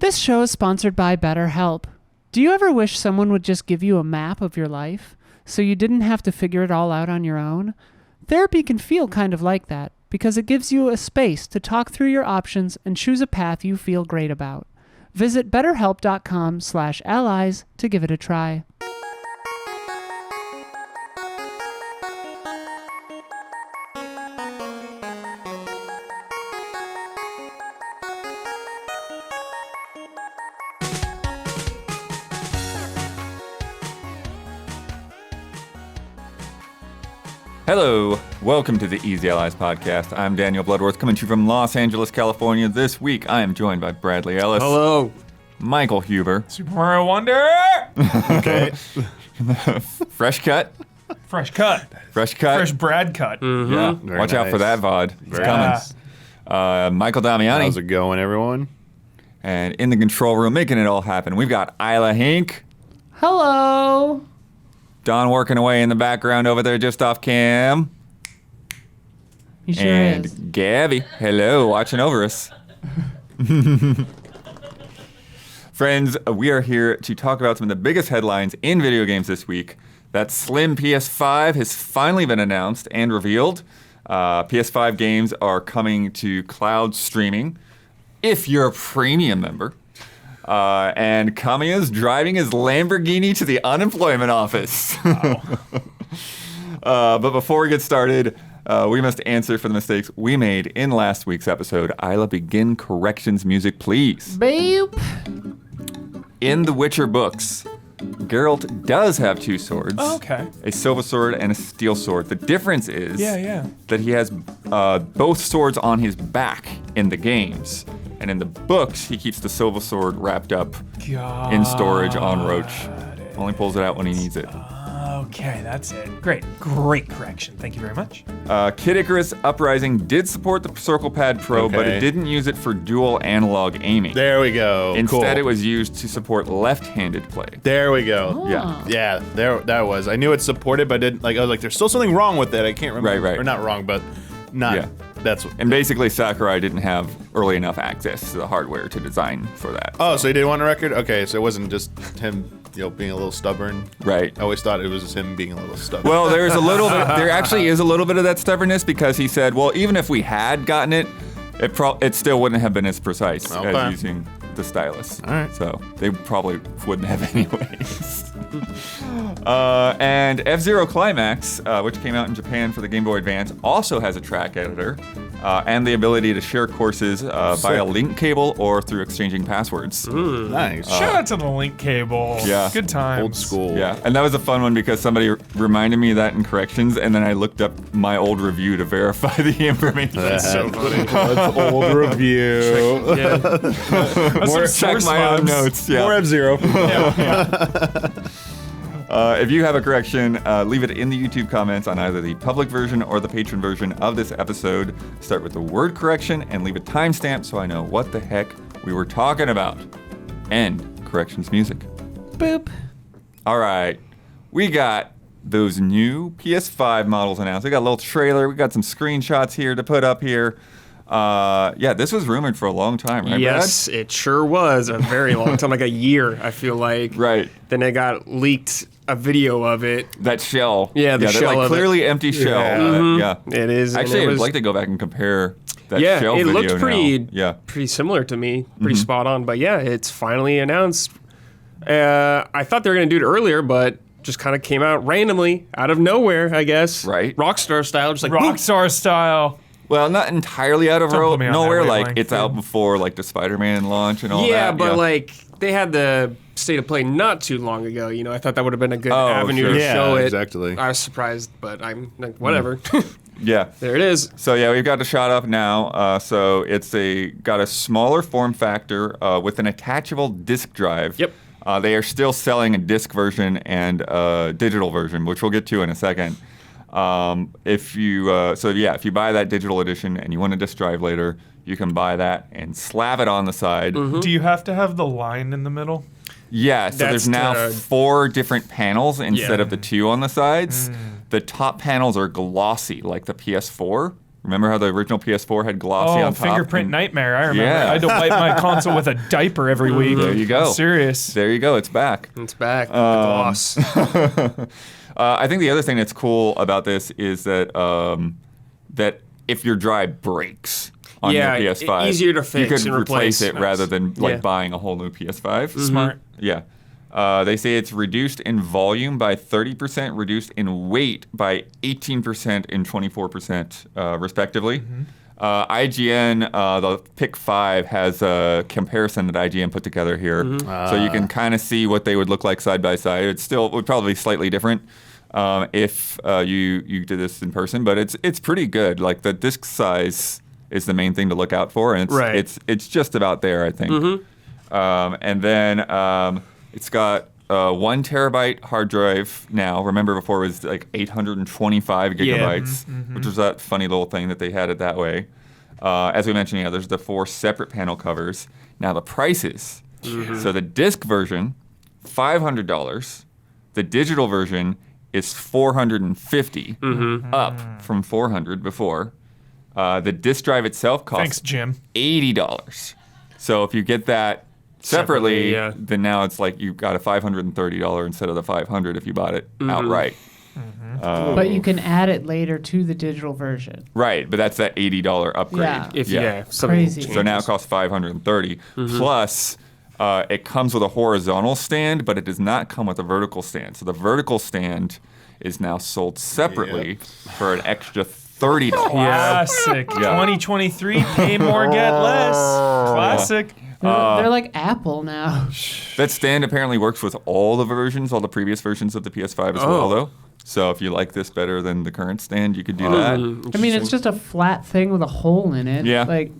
This show is sponsored by BetterHelp. Do you ever wish someone would just give you a map of your life so you didn't have to figure it all out on your own? Therapy can feel kind of like that because it gives you a space to talk through your options and choose a path you feel great about. Visit betterhelp.com/allies to give it a try. Hello, welcome to the Easy Allies podcast. I'm Daniel Bloodworth, coming to you from Los Angeles, California. This week, I am joined by Bradley Ellis. Hello. Michael Huber. Super Mario Wonder! Okay. Fresh cut. Fresh cut. Fresh cut. Fresh Brad cut. Mm-hmm. Yeah, Very watch out for that VOD. It's coming. Michael Damiani. How's it going, everyone? And in the control room, making it all happen, we've got Isla Hink. Hello. Don working away in the background over there just off cam. He sure And is. Gabby, hello, watching over us. Friends, we are here to talk about some of the biggest headlines in video games this week. That slim PS5 has finally been announced and revealed. PS5 games are coming to cloud streaming if you're a premium member. And Kamiya's driving his Lamborghini to the unemployment office. Wow. But before we get started, we must answer for the mistakes we made in last week's episode. Isla, begin corrections music, please. Babe. In the Witcher books, Geralt does have two swords. Oh, okay. A silver sword and a steel sword. The difference is that he has both swords on his back in the games. And in the books, he keeps the silver sword wrapped up in storage on Roach. Only pulls it out when he needs it. Okay, that's it. Great correction. Thank you very much. Kid Icarus Uprising did support the Circle Pad Pro, but it didn't use it for dual analog aiming. There we go. Instead, cool. it was used to support left-handed play. There we go. Oh. Yeah, there that was. I knew it supported, but I didn't like. I was like, there's still something wrong with it. I can't remember. Right. Or not wrong, but not. Yeah. That's what. And basically, Sakurai didn't have early enough access to the hardware to design for that. Oh, so he didn't want a record? Okay, so it wasn't just him, being a little stubborn. Right. I always thought it was just him being a little stubborn. Well, there's a little bit. There actually is a little bit of that stubbornness because he said, well, even if we had gotten it, it still wouldn't have been as precise as using the stylus. All right. So they probably wouldn't have anyways. And F-Zero Climax, which came out in Japan for the Game Boy Advance, also has a track editor and the ability to share courses via link cable or through exchanging passwords. Nice. Shout out to the link cable. Yeah. Good times. Old school. Yeah, and that was a fun one because somebody reminded me of that in corrections, and then I looked up my old review to verify the information. That's so funny. That's old review. Yeah. That's More some check source my own labs. notes. Yeah. More F-Zero. If you have a correction, leave it in the YouTube comments on either the public version or the patron version of this episode. Start with the word correction and leave a timestamp so I know what the heck we were talking about. End corrections music. Boop. All right, we got those new PS5 models announced. We got a little trailer. We got some screenshots here to put up here. Yeah, this was rumored for a long time, right, Yes, it sure was a very long time, like a year, I feel like. Right. Then it got leaked a video of it. That shell. Yeah, the shell that, of clearly empty shell. Yeah. Yeah. It is. and Actually, it I'd was, like to go back and compare that yeah, shell it video looked pretty, now. Yeah. pretty similar to me, pretty spot on. But yeah, it's finally announced. I thought they were going to do it earlier, but just kind of came out randomly, out of nowhere, I guess. Right. Rockstar style, just like Rockstar style. Well, not entirely out of Don't put me on that nowhere. Like wavelength, it's out dude. before like the Spider-Man launch and all that. Yeah, but like they had the state of play not too long ago. I thought that would have been a good avenue sure. to Yeah, show it. exactly. I was surprised, but I'm like, whatever. Yeah. There it is. So yeah, we've got the shot up now. So it's got a smaller form factor with an attachable disk drive. Yep. They are still selling a disk version and a digital version, which we'll get to in a second. If you buy that digital edition and you want a disk drive later, you can buy that and slap it on the side. Do you have to have the line in the middle? Yeah, so there's now 4 different panels instead of the 2 on the sides. The top panels are glossy like the PS4, Remember how the original PS4 had glossy on top? Fingerprint nightmare. I remember. Yeah. I had to wipe my console with a diaper every week. There you go. I'm serious. There you go. It's back. It's back. The gloss. I think the other thing that's cool about this is that that if your drive breaks on your PS5, easier to fix you could and replace replace. it Nice. rather than like Yeah. buying a whole new PS5. Smart. Yeah. They say it's reduced in volume by 30%, reduced in weight by 18% and 24%, respectively. IGN, the Pick 5 has a comparison that IGN put together here. So you can kind of see what they would look like side by side. It would probably be slightly different if you did this in person, but it's pretty good. Like the disc size is the main thing to look out for, and it's just about there, I think. And then it's got 1 terabyte hard drive now. Remember before it was like 825 gigabytes, which was that funny little thing that they had it that way. As we mentioned, there's the 4 separate panel covers. Now the prices. So the disc version, $500. The digital version is $450, up from $400 before. The disc drive itself costs Thanks, Jim. $80. So if you get that separately, yeah. then now it's like you got a $530 instead of the $500 if you bought it outright. But you can add it later to the digital version. Right, but that's that $80 upgrade. Yeah. Something Crazy. changes. So now it costs $530. Plus, it comes with a horizontal stand, but it does not come with a vertical stand. So the vertical stand is now sold separately for an extra $30. Classic. 2023. Pay more, get less. Classic. They're like Apple now. That stand apparently works with all the versions, all the previous versions of the PS5 as well, though. So if you like this better than the current stand, you could do that. I mean, it's just a flat thing with a hole in it. Yeah. Like,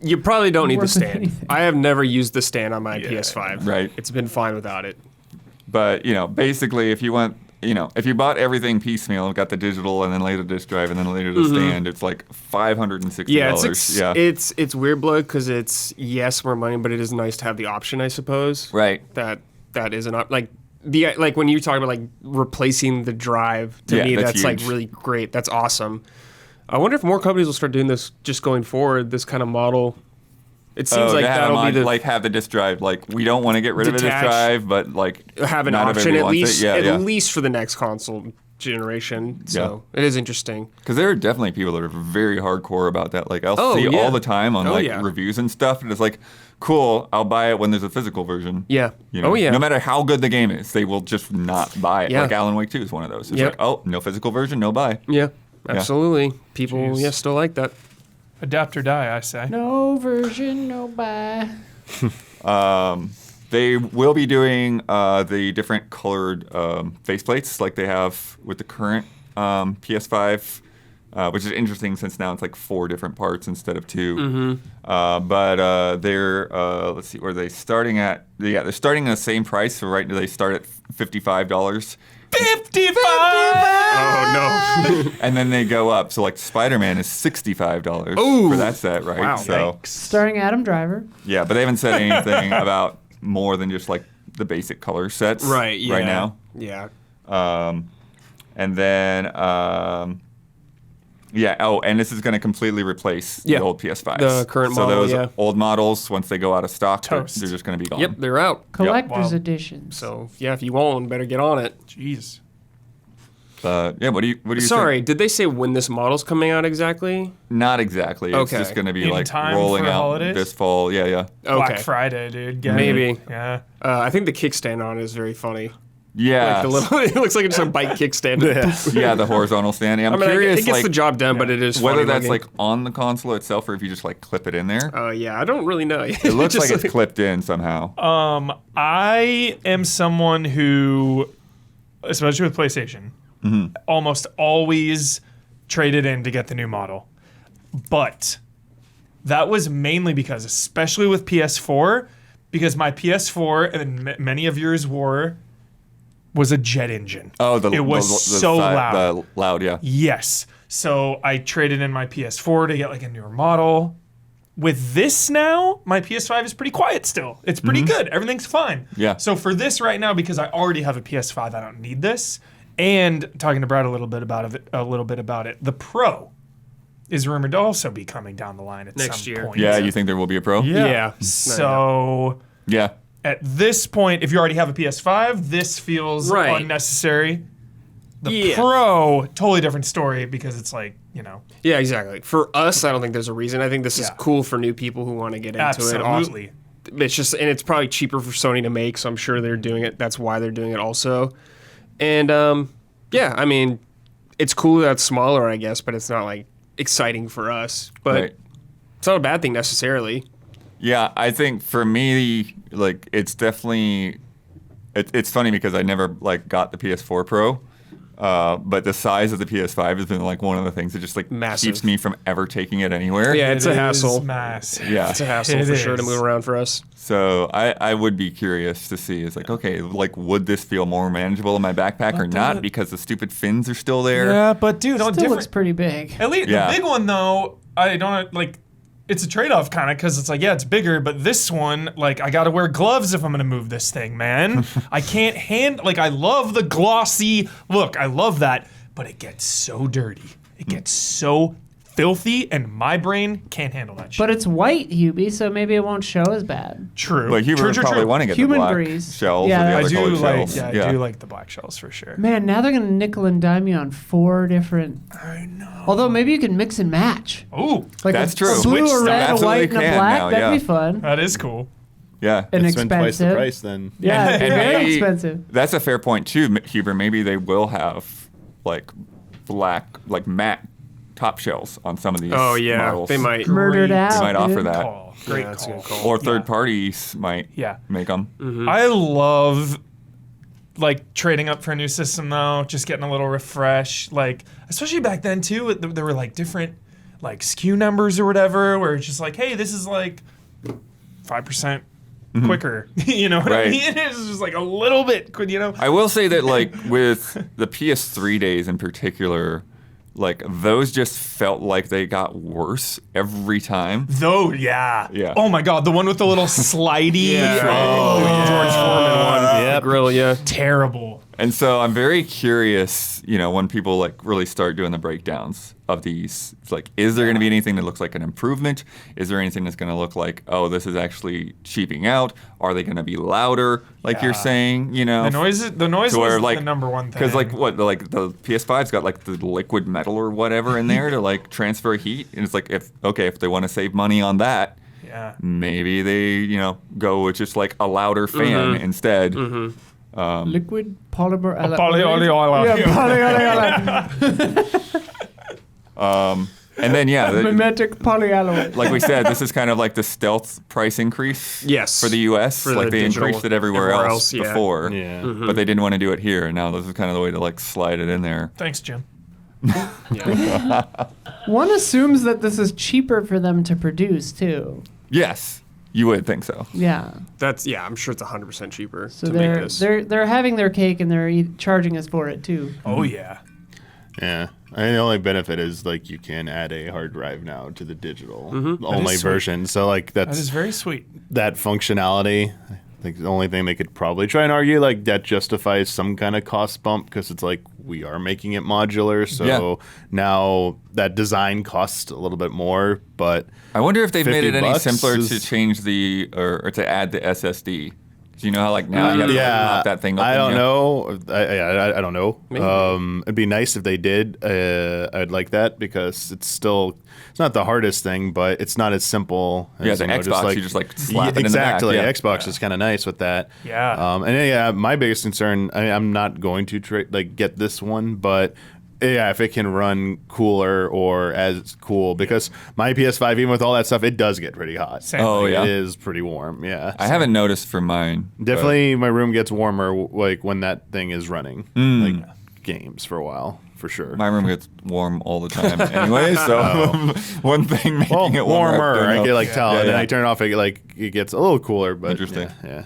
You probably don't need the Worth with stand. anything. I have never used the stand on my PS5. Right. It's been fine without it. But, basically, if you want, if you bought everything piecemeal, got the digital and then later the disc drive and then later the stand, it's like $560. Yeah, it's weird, blood, because it's more money, but it is nice to have the option, I suppose. Right. That is an like when you talk about like replacing the drive, to me that's like huge. really great. That's awesome. I wonder if more companies will start doing this just going forward. This kind of model. It seems like that'll be the have the disc drive. Like we don't want to get rid of the disc Detach. drive, but like have an not option everybody at wants least it. at least for the next console generation. So it is interesting. Because there are definitely people that are very hardcore about that. Like I'll see yeah. all the time on Yeah. reviews and stuff, and it's like, cool, I'll buy it when there's a physical version. Yeah. No Yeah. matter how good the game is, they will just not buy it. Yeah. Like Alan Wake 2 is one of those. It's Yep. like, oh, no physical version, no buy. Yeah. Absolutely. People, Jeez. still like that. Adapt or die, I say. no version, no buy. They will be doing the different colored faceplates like they have with the current PS5, which is interesting since now it's like 4 different parts instead of 2. But they're, let's see, where are they starting at? Yeah, they're starting at the same price. So right now they start at $55. 55! Oh, no. And then they go up. So like Spider-Man is $65 for that set, right? Wow. So Starring Adam Driver. yeah, but they haven't said anything about more than just like the basic color sets Right, yeah. right now. Yeah. And then, and this is going to completely replace the old PS5s. The current so model, those old models, once they go out of stock, they're Toast. just going to be gone. Yep, they're out. Collector's Wow. editions. So, if you want one, better get on it. Jeez. What do you Sorry, think? did they say when this model's coming out exactly? Not exactly. It's Okay. just going to be In like time rolling for out holidays? this fall. Yeah. Black Friday, dude. Get Maybe. it. Yeah. I think the kickstand on it is very funny. Yeah. Like the little, it looks like it's a bike kickstand. Yeah, the horizontal stand. Yeah, I'm I mean, curious it gets like, the job done, but it is whether funny that's looking. like on the console itself or if you just like clip it in there. Yeah, I don't really know. It looks like it's clipped in somehow. I am someone who, especially with PlayStation, almost always traded in to get the new model. But that was mainly because, especially with PS4, because my PS4 and many of yours was a jet engine. Oh, it was so loud. The loud, yeah. Yes. So I traded in my PS4 to get like a newer model. With this now, my PS5 is pretty quiet still. It's pretty good. Everything's fine. Yeah. So for this right now, because I already have a PS5, I don't need this. And talking to Brad a little bit about it, the Pro is rumored to also be coming down the line at Next some year. point. Yeah, you think there will be a Pro? Yeah. So Yeah. at this point, if you already have a PS5, this feels Right. unnecessary. The Yeah. Pro, totally different story because it's like, Yeah, exactly. For us, I don't think there's a reason. I think this is Yeah. cool for new people who want to get into it. absolutely. It's just, and it's probably cheaper for Sony to make, so I'm sure they're doing it. That's why they're doing it also. And yeah, I mean, it's cool that it's smaller, I guess, but it's not like exciting for us. But Right. it's not a bad thing necessarily. Yeah, I think for me, like, it's definitely, it's funny because I never like got the PS4 Pro, but the size of the PS5 has been like one of the things that just like Massive. keeps me from ever taking it anywhere. Yeah, it's a It is hassle. massive. Yeah. It's a hassle It for sure to is. move around for us. So I would be curious to see, it's like, okay, like, would this feel more manageable in my backpack or not because the stupid fins are still there? Yeah, but dude, Still different. looks pretty big. At least Yeah. the big one though, I don't like. It's a trade-off kind of because it's like, yeah, it's bigger, but this one, like, I got to wear gloves if I'm gonna move this thing, man. I can't like, I love the glossy look, I love that, but it gets so dirty, it gets so filthy, and my brain can't handle that shit. But it's white, Hubie, so maybe it won't show as bad. True. But Hubert would probably want to get Human the black breeze. shells Yeah, or the I other I do colored like, shells. yeah, I do like the black shells for sure. Man, now they're gonna nickel and dime you on 4 different. I know. Although maybe you can mix and match. Oh, Like That's a true. blue, Switch a stuff. red, a Absolutely white, and a can black. now, That'd yeah. be fun that is cool. Yeah. and Spend twice the expensive. price then. Yeah, it'd be And very maybe- expensive. That's a fair point too, Huber. Maybe they will have like black, like matte top shells on some of these Oh, yeah. models. They might. Murdered Great. out. They might offer dude. that. Call. Great that's a call. good call. Or third parties might Yeah. make them. I love like trading up for a new system though, just getting a little refresh. Like, especially back then too, there were like different like SKU numbers or whatever, where it's just like, hey, this is like 5% quicker. You know what I Right. mean? It's just like a little bit, you know. I will say that like with the PS3 days in particular, like those just felt like they got worse every time. Though, yeah. Yeah. Oh my God, the one with the little slidey. Yeah. Oh, yeah. George Foreman one. Yep. Grill, yeah. Terrible. And so I'm very curious, you know, when people like really start doing the breakdowns of these, it's like, is there going to be anything that looks like an improvement? Is there anything that's going to look like, oh, this is actually cheaping out? Are they going to be louder, like you're Yeah. saying? You know, The noise to where, was like, the number one thing. because like what, like the PS5's got like the liquid metal or whatever in there to like transfer heat, and it's like if they want to save money on that, Yeah. maybe they go with just like a louder fan instead. Liquid polymer. Polyoliola. Yeah, polyoliola. And then Mimetic polyalloy. like we said, this is kind of like the stealth price increase. Yes. For the U.S. For like the they digital increased it everywhere everywhere else else, yeah. before, Yeah. but they didn't want to do it here. And now this is kind of the way to like slide it in there. Thanks, Jim. One assumes that this is cheaper for them to produce too. Yes, you would think so. Yeah. That's, yeah, I'm sure it's 100% cheaper So to make they're this. they're having their cake and they're charging us for it too. Oh yeah. Yeah. I mean, the only benefit is like you can add a hard drive now to the digital only is sweet. version. So like That is very sweet. that functionality. I think the only thing they could probably try and argue like that justifies some kind of cost bump because it's like we are making it modular, so Yeah. now that design costs a little bit more. But I wonder if they've made it any $50 simpler is- to change the or to add the SSD. Do you know how like now you have to yeah, pop that thing open? I don't yeah. know. I don't know. Maybe. It'd be nice if they did. I'd like that because it's not the hardest thing, but it's not as simple. Yeah, as, the you know, Xbox, you just, like, slap it in the back, exactly. yeah. Xbox is kind of nice with that. Yeah. And yeah, my biggest concern. I'm not going to get this one, but. Yeah, if it can run cooler or as cool, because my PS5, even with all that stuff, it does get pretty hot. Same. Oh, yeah. It is pretty warm. Yeah, I haven't noticed for mine. but- definitely my room gets warmer like when that thing is running, like games for a while, for sure. My room gets warm all the time anyway, so one thing making it warmer. don't I know. can like tell, Yeah, and then yeah. I turn it off. It gets a little cooler, but Interesting. Yeah.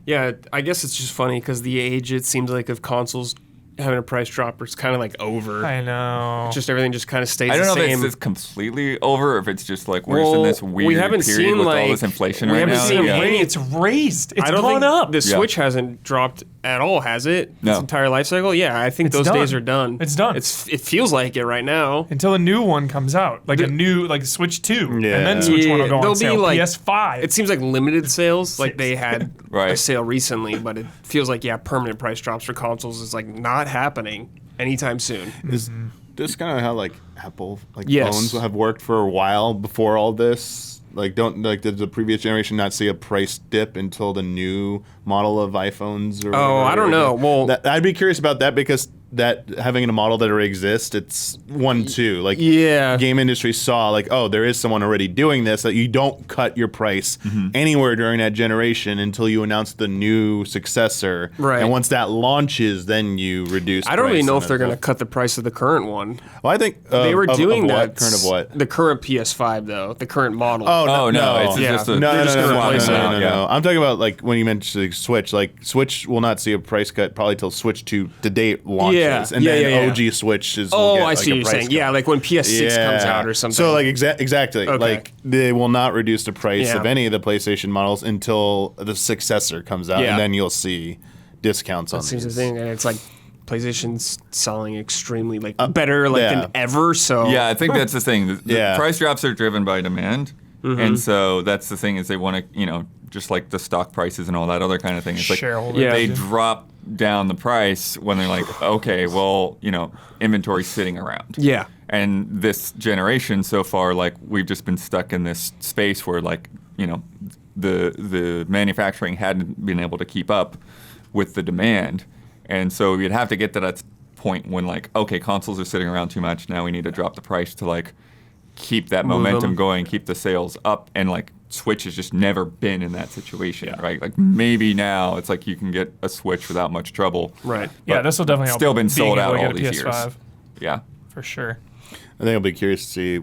Yeah, I guess it's just funny because the age, it seems like of consoles having a price drop, it's kind of like over. I know. Just everything just kind of stays I don't the know if same. it's just completely over, or if it's just like we're just in this weird we haven't period seen with like all this inflation we right haven't now. seen yeah. any- It's raised. It's I don't gone think up. the Yeah. Switch hasn't dropped at all, has it? No. Its entire life cycle? Yeah, I think It's those done. days are done. It's done. It feels like it right now. Until a new one comes out, like a new, like Switch 2, and then Switch 1 will go There'll on sale. be like PS5. It seems like limited sales, like they had Right. a sale recently, but it feels like permanent price drops for consoles is like not happening anytime soon. Is this kind of how like Apple Yes. phones have worked for a while before all this? Like, did the previous generation not see a price dip until the new model of iPhones? Or Oh, whatever? I don't know. Well, I'd be curious about that because that having a model that already exists, it's 1-2. Like, Yeah. game industry saw like, oh, there is someone already doing this. That you don't cut your price anywhere during that generation until you announce the new successor. Right. And once that launches, then you reduce. I don't really price know on if they're it. going to cut the price of the current one. Well, I think They were doing of that. what? Current of what? The current PS5, though. The current model. Oh, no. It's Yeah. just a No, They're just gonna replace it. no. I'm talking about like when you mentioned Switch. Like Switch will not see a price cut probably till Switch 2 to date launches, Yeah. and Yeah, then yeah, yeah. OG Switch is. Oh, will get, I like, see a what you're price saying. cut. Yeah, like when PS6 comes Yeah. out or something. So like exactly, Okay. like they will not reduce the price Yeah. of any of the PlayStation models until the successor comes out, Yeah. and then you'll see discounts on that seems the these. thing, and it's like PlayStation's selling extremely better yeah. than ever. So Yeah, I think that's the thing. The Yeah. price drops are driven by demand, and so that's the thing is they want to, just like the stock prices and all that other kind of thing. It's like Shareholder Yeah. they value. drop down the price when they're like, okay, well, inventory's sitting around. Yeah. And this generation so far, like we've just been stuck in this space where like, the manufacturing hadn't been able to keep up with the demand. And so you'd have to get to that point when like, okay, consoles are sitting around too much. Now we need to drop the price to like keep that momentum going, keep the sales up. And like Switch has just never been in that situation, right? Like maybe now it's like you can get a Switch without much trouble. Right. Yeah, but this will definitely help. still been being sold able out to all get a these PS5, years. Yeah. for sure. I think I'll be curious to see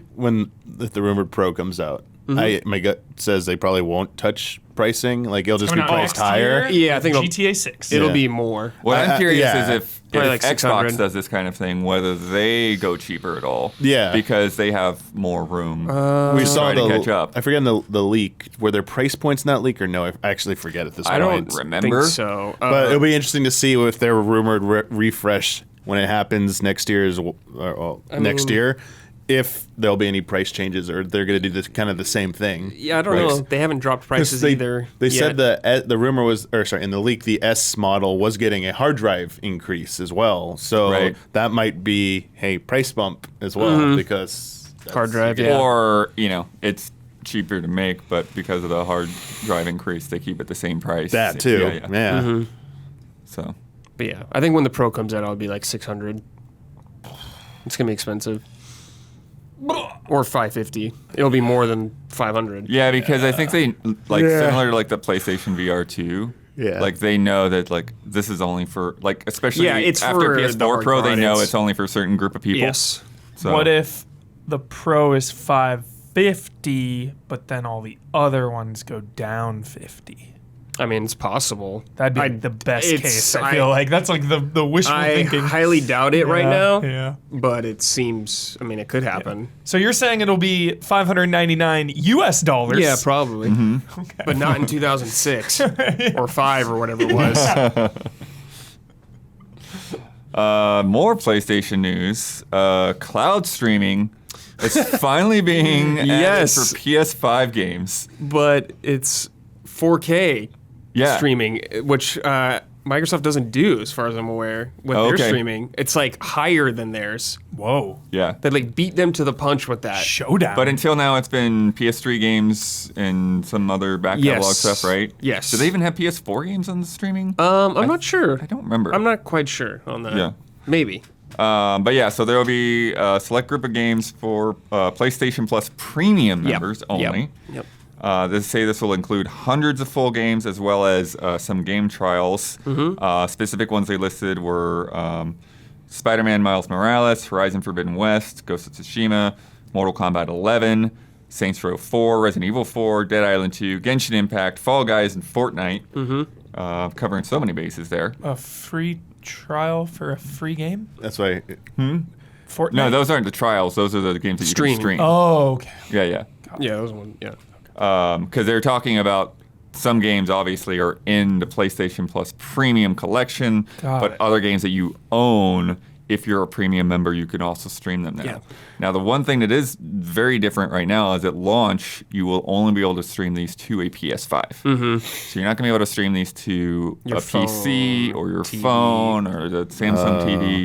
if the rumored Pro comes out. My gut says they probably won't touch pricing. Like it'll just be Coming out priced next higher. year, Yeah, I think GTA 6. It'll Yeah. be more. What I'm curious yeah. is if Probably like 600. Xbox does this kind of thing, whether they go cheaper at all. Yeah. Because they have more room. We saw try to the catch up. I forget the leak. Were their price points not leak or no? I actually forget at this I point. don't remember. Think so. But it'll be interesting to see if their rumored refresh when it happens next year next year, if there'll be any price changes or they're going to do this kind of the same thing. yeah, I don't know. They haven't dropped prices either. They yet. said the rumor was, in the leak, the S model was getting a hard drive increase as well. So Right. that might be price bump as well because Hard drive, yeah. Or, it's cheaper to make, but because of the hard drive increase, they keep it the same price. that too. Yeah. Yeah. So, But yeah, I think when the Pro comes out, it'll be like 600. It's gonna be expensive. Or 550. It'll be more than 500. yeah, because I think they, similar to like the PlayStation VR 2, Yeah. like they know that like this is only for, like, especially Yeah, it's after for the PS4 Pro, they hardcore know audience. it's only for a certain group of people. Yes. So, What if the Pro is 550, but then all the other ones go down 50? I mean, it's possible. That'd be the best it's- case. I feel like that's like the wishful I thinking. highly doubt it right Yeah, now. Yeah. But it seems, it could happen. So you're saying it'll be $599 US dollars? Yeah, probably. Okay. But not in 2006 or 5 or whatever it was. more PlayStation news. Cloud streaming is finally being added Yes. for PS5 games. But it's 4K Yeah. streaming, which Microsoft doesn't do, as far as I'm aware, with Okay. their streaming. It's like higher than theirs. Whoa. Yeah. They like beat them to the punch with that. Showdown. But until now, it's been PS3 games and some other back catalog Yes. stuff, right? Yes. Do they even have PS4 games on the streaming? I'm not sure. I don't remember. I'm not quite sure on that. Yeah. Maybe. But yeah, so there will be a select group of games for PlayStation Plus Premium Yep. members only. Yep. They say this will include hundreds of full games as well as some game trials. Specific ones they listed were Spider-Man Miles Morales, Horizon Forbidden West, Ghost of Tsushima, Mortal Kombat 11, Saints Row 4, Resident Evil 4, Dead Island 2, Genshin Impact, Fall Guys, and Fortnite. Covering so many bases there. a free trial for a free game? That's why. Fortnite? No, those aren't the trials. Those are the games that you Stream. can stream. Oh, okay. Yeah, yeah. Yeah, those one. Yeah. Because they're talking about some games obviously are in the PlayStation Plus Premium collection, Got but it. other games that you own, if you're a premium member, you can also stream them now. Yeah. Now, the one thing that is very different right now is at launch, you will only be able to stream these to a PS5. Mm-hmm. So you're not going to be able to stream these to Your a PC phone, or your TV. phone or the Samsung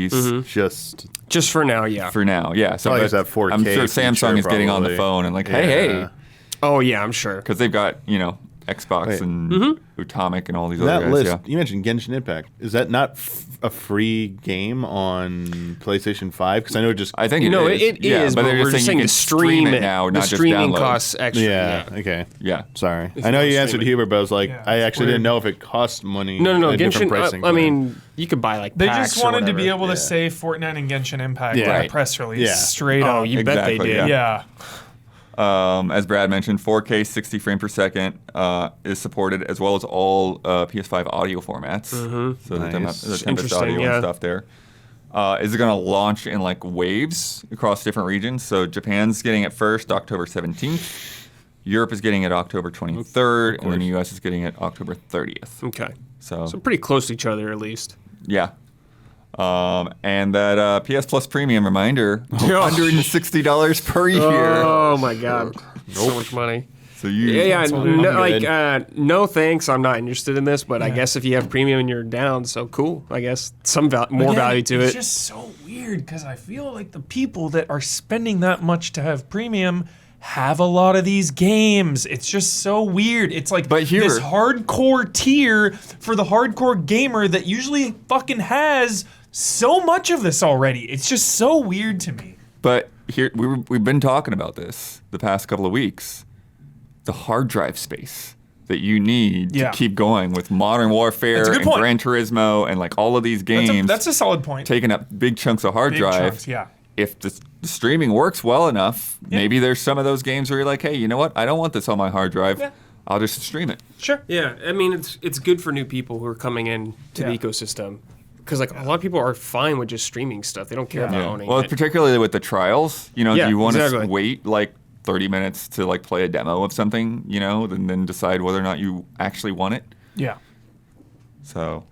TVs. Just for now, yeah. For now, yeah. So Probably but has that 4K I'm sure Samsung feature, is getting on the probably. phone and like, hey, Oh yeah, I'm sure. because they've got, Xbox Wait. and Atomic and all these that other guys. list, Yeah. you mentioned Genshin Impact. Is that not a free game on PlayStation 5? Because I know just I think No, it is. it yeah, is, but but they're we're just just saying saying you to can stream it now, the not just streaming download. costs extra. yeah, okay. Yeah. Sorry, It's I know no you answered streaming. Huber, but I was like, Yeah, I it's actually weird. didn't know if it cost money. No. a different pricing I plan. mean, you could buy like They packs just or wanted to be whatever. able Yeah. to say Fortnite and Genshin Impact Yeah. in a Right. press release Yeah. straight Oh, up. you bet they Exactly, did. yeah. Yeah. As Brad mentioned, 4K 60 frame per second is supported, as well as all PS5 audio formats. So the Nice. Tempest Interesting, audio yeah. and stuff there. Is it going to launch in like waves across different regions? So Japan's getting it first, October 17th. Europe is getting it October 23rd, and then the US is getting it October 30th. Okay. So So pretty close to each other at least. yeah. And that PS Plus Premium reminder, $160 per year. Oh my god. So much money. So you Yeah, what no, I'm like no thanks. I'm not interested in this, but I guess if you have premium and you're down, so cool. I guess some more Again, value to it's it. just so weird because I feel like the people that are spending that much to have premium have a lot of these games. It's just so weird. It's like But here- this hardcore tier for the hardcore gamer that usually fucking has so much of this already. It's just so weird to me. But here we've been talking about this the past couple of weeks. The hard drive space that you need Yeah. to keep going with Modern Warfare That's a good and point. Gran Turismo and like all of these games That's a solid point. taking up big chunks of hard Big drive. chunks, yeah. If the streaming works well enough, maybe there's some of those games where you're like, hey, you know what? I don't want this on my hard drive. Yeah. I'll just stream it. Sure. Yeah, I mean it's good for new people who are coming in to the Yeah. ecosystem because like a lot of people are fine with just streaming stuff. They don't care about owning Well, it. particularly with the trials, do Yeah, you want exactly. to wait like 30 minutes to like play a demo of something, and then decide whether or not you actually want it? Yeah. So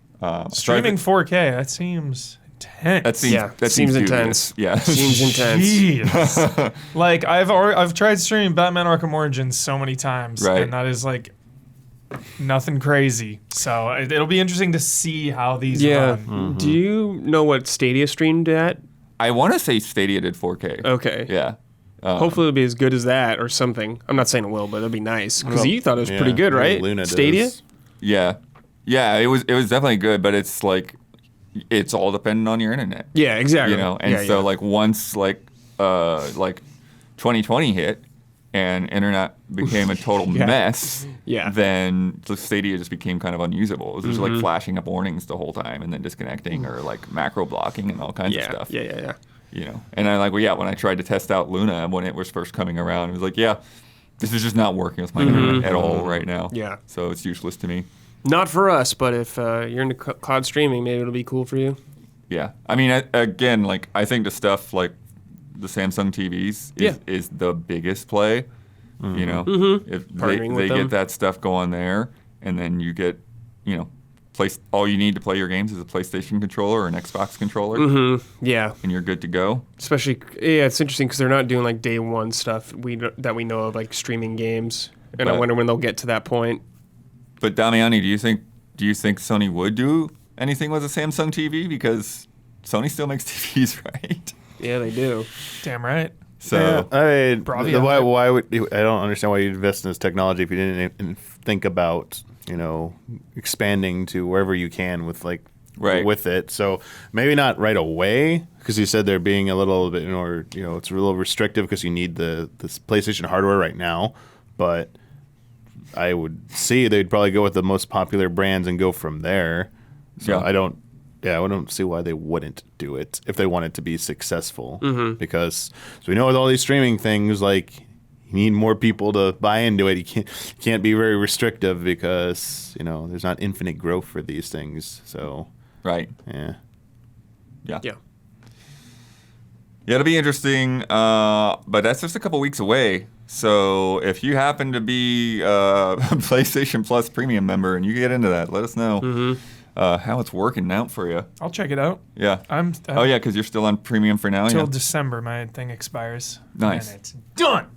Streaming 4K, that seems intense. that seems Yeah, that seems dubious. intense. Yeah. Seems intense. Jeez. Like I've tried streaming Batman Arkham Origins so many times, Right. and that is like nothing crazy. So it'll be interesting to see how these Yeah. run. Do you know what Stadia streamed at? I want to say Stadia did 4K. Okay. Yeah. Hopefully it'll be as good as that or something. I'm not saying it will, but it'll be nice because Well, you thought it was yeah, pretty good, I know right? Luna Stadia. does. Yeah. Yeah, it was definitely good, but it's like it's all dependent on your internet. Yeah, exactly. And yeah, so yeah. like once like 2020 hit and internet became a total mess, Yeah. then the Stadia just became kind of unusable. It was just like flashing up warnings the whole time and then disconnecting or like macro blocking and all kinds of yeah, stuff. yeah. And I like, well, yeah, when I tried to test out Luna when it was first coming around, it was like, yeah, this is just not working with my internet at all right now. Yeah. So it's useless to me. Not for us, but if you're into cloud streaming, maybe it'll be cool for you. Yeah. I mean, again, like, I think the stuff like the Samsung TVs is the biggest play. If Partnering they with them. get that stuff going there, and then you get, all you need to play your games is a PlayStation controller or an Xbox controller, Yeah, and you're good to go. especially it's interesting because they're not doing like day one stuff that we know of, like streaming games. And I But- wonder when they'll get to that point. But Damiani, do you think Sony would do anything with a Samsung TV? Because Sony still makes TVs, right? Yeah, they do. Damn right. So I mean, Bravia. why would you, I don't understand why you invest in this technology if you didn't even think about expanding to wherever you can with Right. with it. So maybe not right away because you said they're being a little bit it's a little restrictive because you need this PlayStation hardware right now. But I would see they'd probably go with the most popular brands and go from there. So Yeah. I don't see why they wouldn't do it if they want it to be successful. Because we know with all these streaming things, like you need more people to buy into it. You can't be very restrictive because there's not infinite growth for these things. So right. yeah. Yeah. Yeah. Yeah, it'll be interesting, but that's just a couple weeks away. So if you happen to be a PlayStation Plus Premium member and you get into that, let us know how it's working out for you. I'll check it out. Yeah. I'm Oh yeah, because you're still on Premium for now. Till Yeah. December, my thing expires. Nice. And it's done.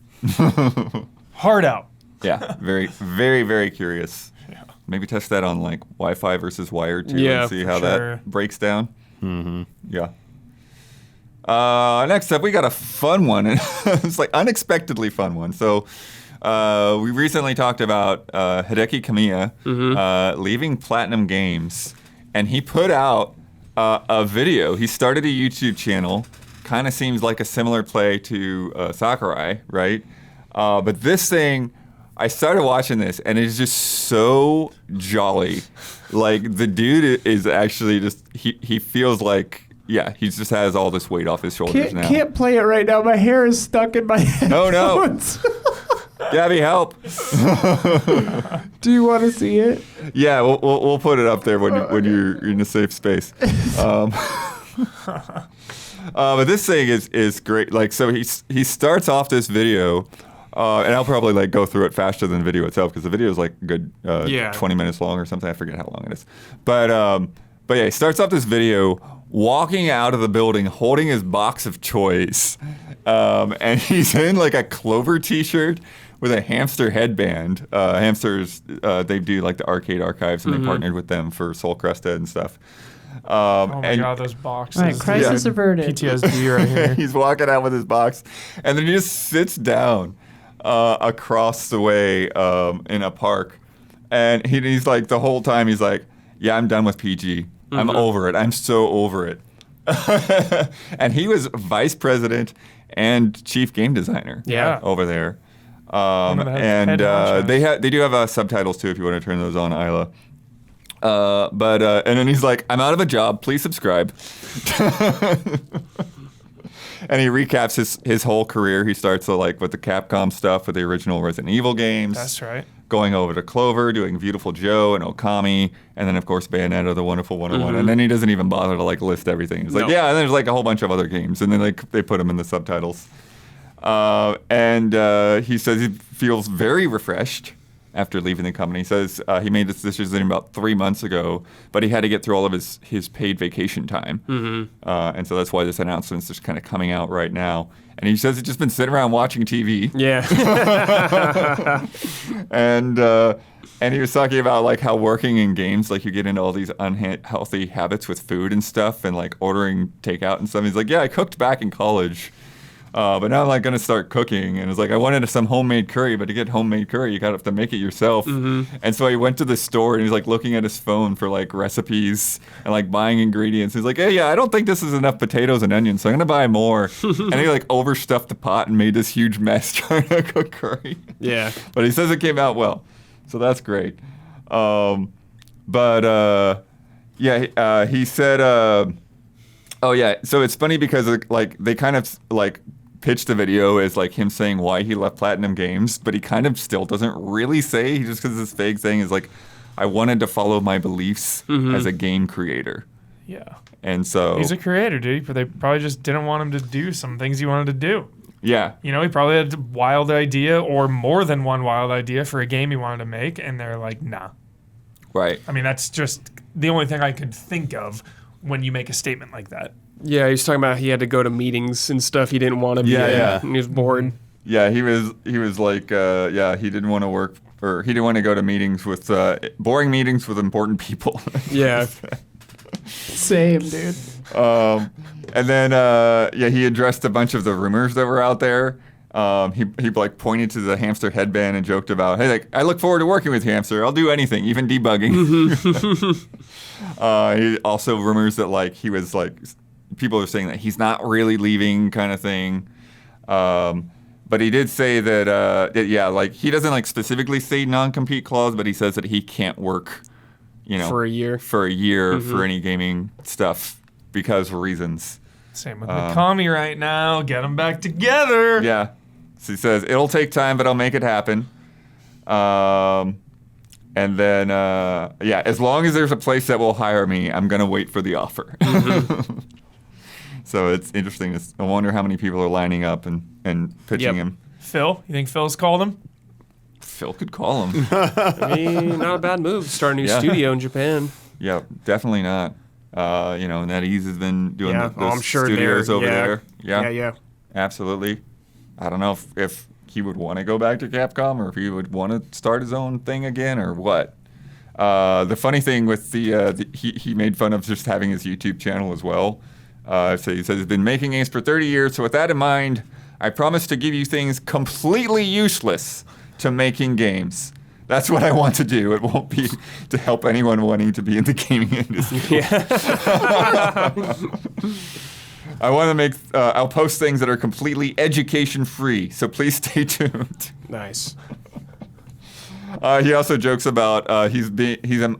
Hard out. Yeah. Very, very, very curious. Yeah. Maybe test that on like Wi-Fi versus wired too, Yeah, and see for how sure. that breaks down. Yeah. Next up, we got a fun one. It's like unexpectedly fun one. So we recently talked about Hideki Kamiya leaving Platinum Games, and he put out a video. He started a YouTube channel. Kind of seems like a similar play to Sakurai, right? But this thing, I started watching this, and it's just so jolly. Like the dude is actually just he feels like. Yeah, he just has all this weight off his shoulders now. Can't play it right now. My hair is stuck in my head. Oh, no. Gabby, help. Do you want to see it? Yeah, we'll put it up there when you're in a safe space. But this thing is great. Like, so he starts off this video, and I'll probably like go through it faster than the video itself because the video is like a good 20 minutes long or something. I forget how long it is. But yeah, he starts off this video walking out of the building holding his box of toys, and he's in like a Clover t-shirt with a hamster headband. Hamsters, they do like the arcade archives, and they partnered with them for Soul Crested and stuff. Oh my god, those boxes. Right, crisis averted. PTSD right here. He's walking out with his box, and then he just sits down across the way in a park, and he's like the whole time he's like, "Yeah, I'm done with PG. I'm over it. I'm so over it." And he was vice president and chief game designer. Yeah. over there. One of the And head honchos. they do have subtitles too if you want to turn those on, Isla. And then he's like, "I'm out of a job. Please subscribe." And he recaps his whole career. He starts like with the Capcom stuff with the original Resident Evil games. That's right. Going over to Clover, doing Beautiful Joe and Okami, and then of course Bayonetta, the Wonderful 101. And then he doesn't even bother to like list everything. He's like, No. yeah, and there's like a whole bunch of other games, and then like they put them in the subtitles. And he says he feels very refreshed after leaving the company. He says he made this decision about 3 months ago, but he had to get through all of his paid vacation time. And so that's why this announcement's just kind of coming out right now. And he says he's just been sitting around watching TV. Yeah. And he was talking about like how working in games, like you get into all these unhealthy habits with food and stuff, and like ordering takeout and stuff. He's like, yeah, I cooked back in college. But now I'm like going to start cooking. And it's like, I wanted some homemade curry, but to get homemade curry, you got to have to make it yourself. And so he went to the store and he's like looking at his phone for like recipes and like buying ingredients. He's like, hey, yeah, I don't think this is enough potatoes and onions, so I'm going to buy more. And he like overstuffed the pot and made this huge mess trying to cook curry. Yeah. But he says it came out well. So that's great. He said, oh yeah, so it's funny because like they kind of like pitched the video as like him saying why he left Platinum Games, but he kind of still doesn't really say. He just because this vague thing is like, I wanted to follow my beliefs as a game creator. Yeah. And so He's a creator, dude, but they probably just didn't want him to do some things he wanted to do. yeah, You know, he probably had a wild idea or more than one wild idea for a game he wanted to make, and they're like, nah. right. I mean, that's just the only thing I could think of when you make a statement like that. Yeah, he was talking about he had to go to meetings and stuff he didn't want to be Yeah, at, yeah. and he was bored. Yeah, he was like, he didn't want to work, or he didn't want to go to meetings with boring meetings with important people. Yeah. Same, dude. And then, he addressed a bunch of the rumors that were out there. He like pointed to the hamster headband and joked about, hey, like, I look forward to working with you, hamster. I'll do anything, even debugging. He also rumors that like he was like, people are saying that he's not really leaving, kind of thing. But he did say that, like he doesn't like specifically say non-compete clause, but he says that he can't work, For a year. for any gaming stuff because of reasons. Same with Mikami right now. Get them back together. Yeah. So he says, it'll take time, but I'll make it happen. And then, as long as there's a place that will hire me, I'm going to wait for the offer. So it's interesting. I wonder how many people are lining up and pitching him. Phil? You think Phil's called him? Phil could call him. I mean, not a bad move to start a new Yeah. studio in Japan. Yeah, definitely not. NetEase has been doing Yeah, those I'm sure studios they're- over yeah. there. Yeah, Yeah. absolutely. I don't know if he would want to go back to Capcom or if he would want to start his own thing again or what. The funny thing with he made fun of just having his YouTube channel as well. So he says he's been making games for 30 years. So with that in mind, I promise to give you things completely useless to making games. That's what I want to do. It won't be to help anyone wanting to be in the gaming industry. I want to make. I'll post things that are completely education free. So please stay tuned. Nice. He also jokes about he's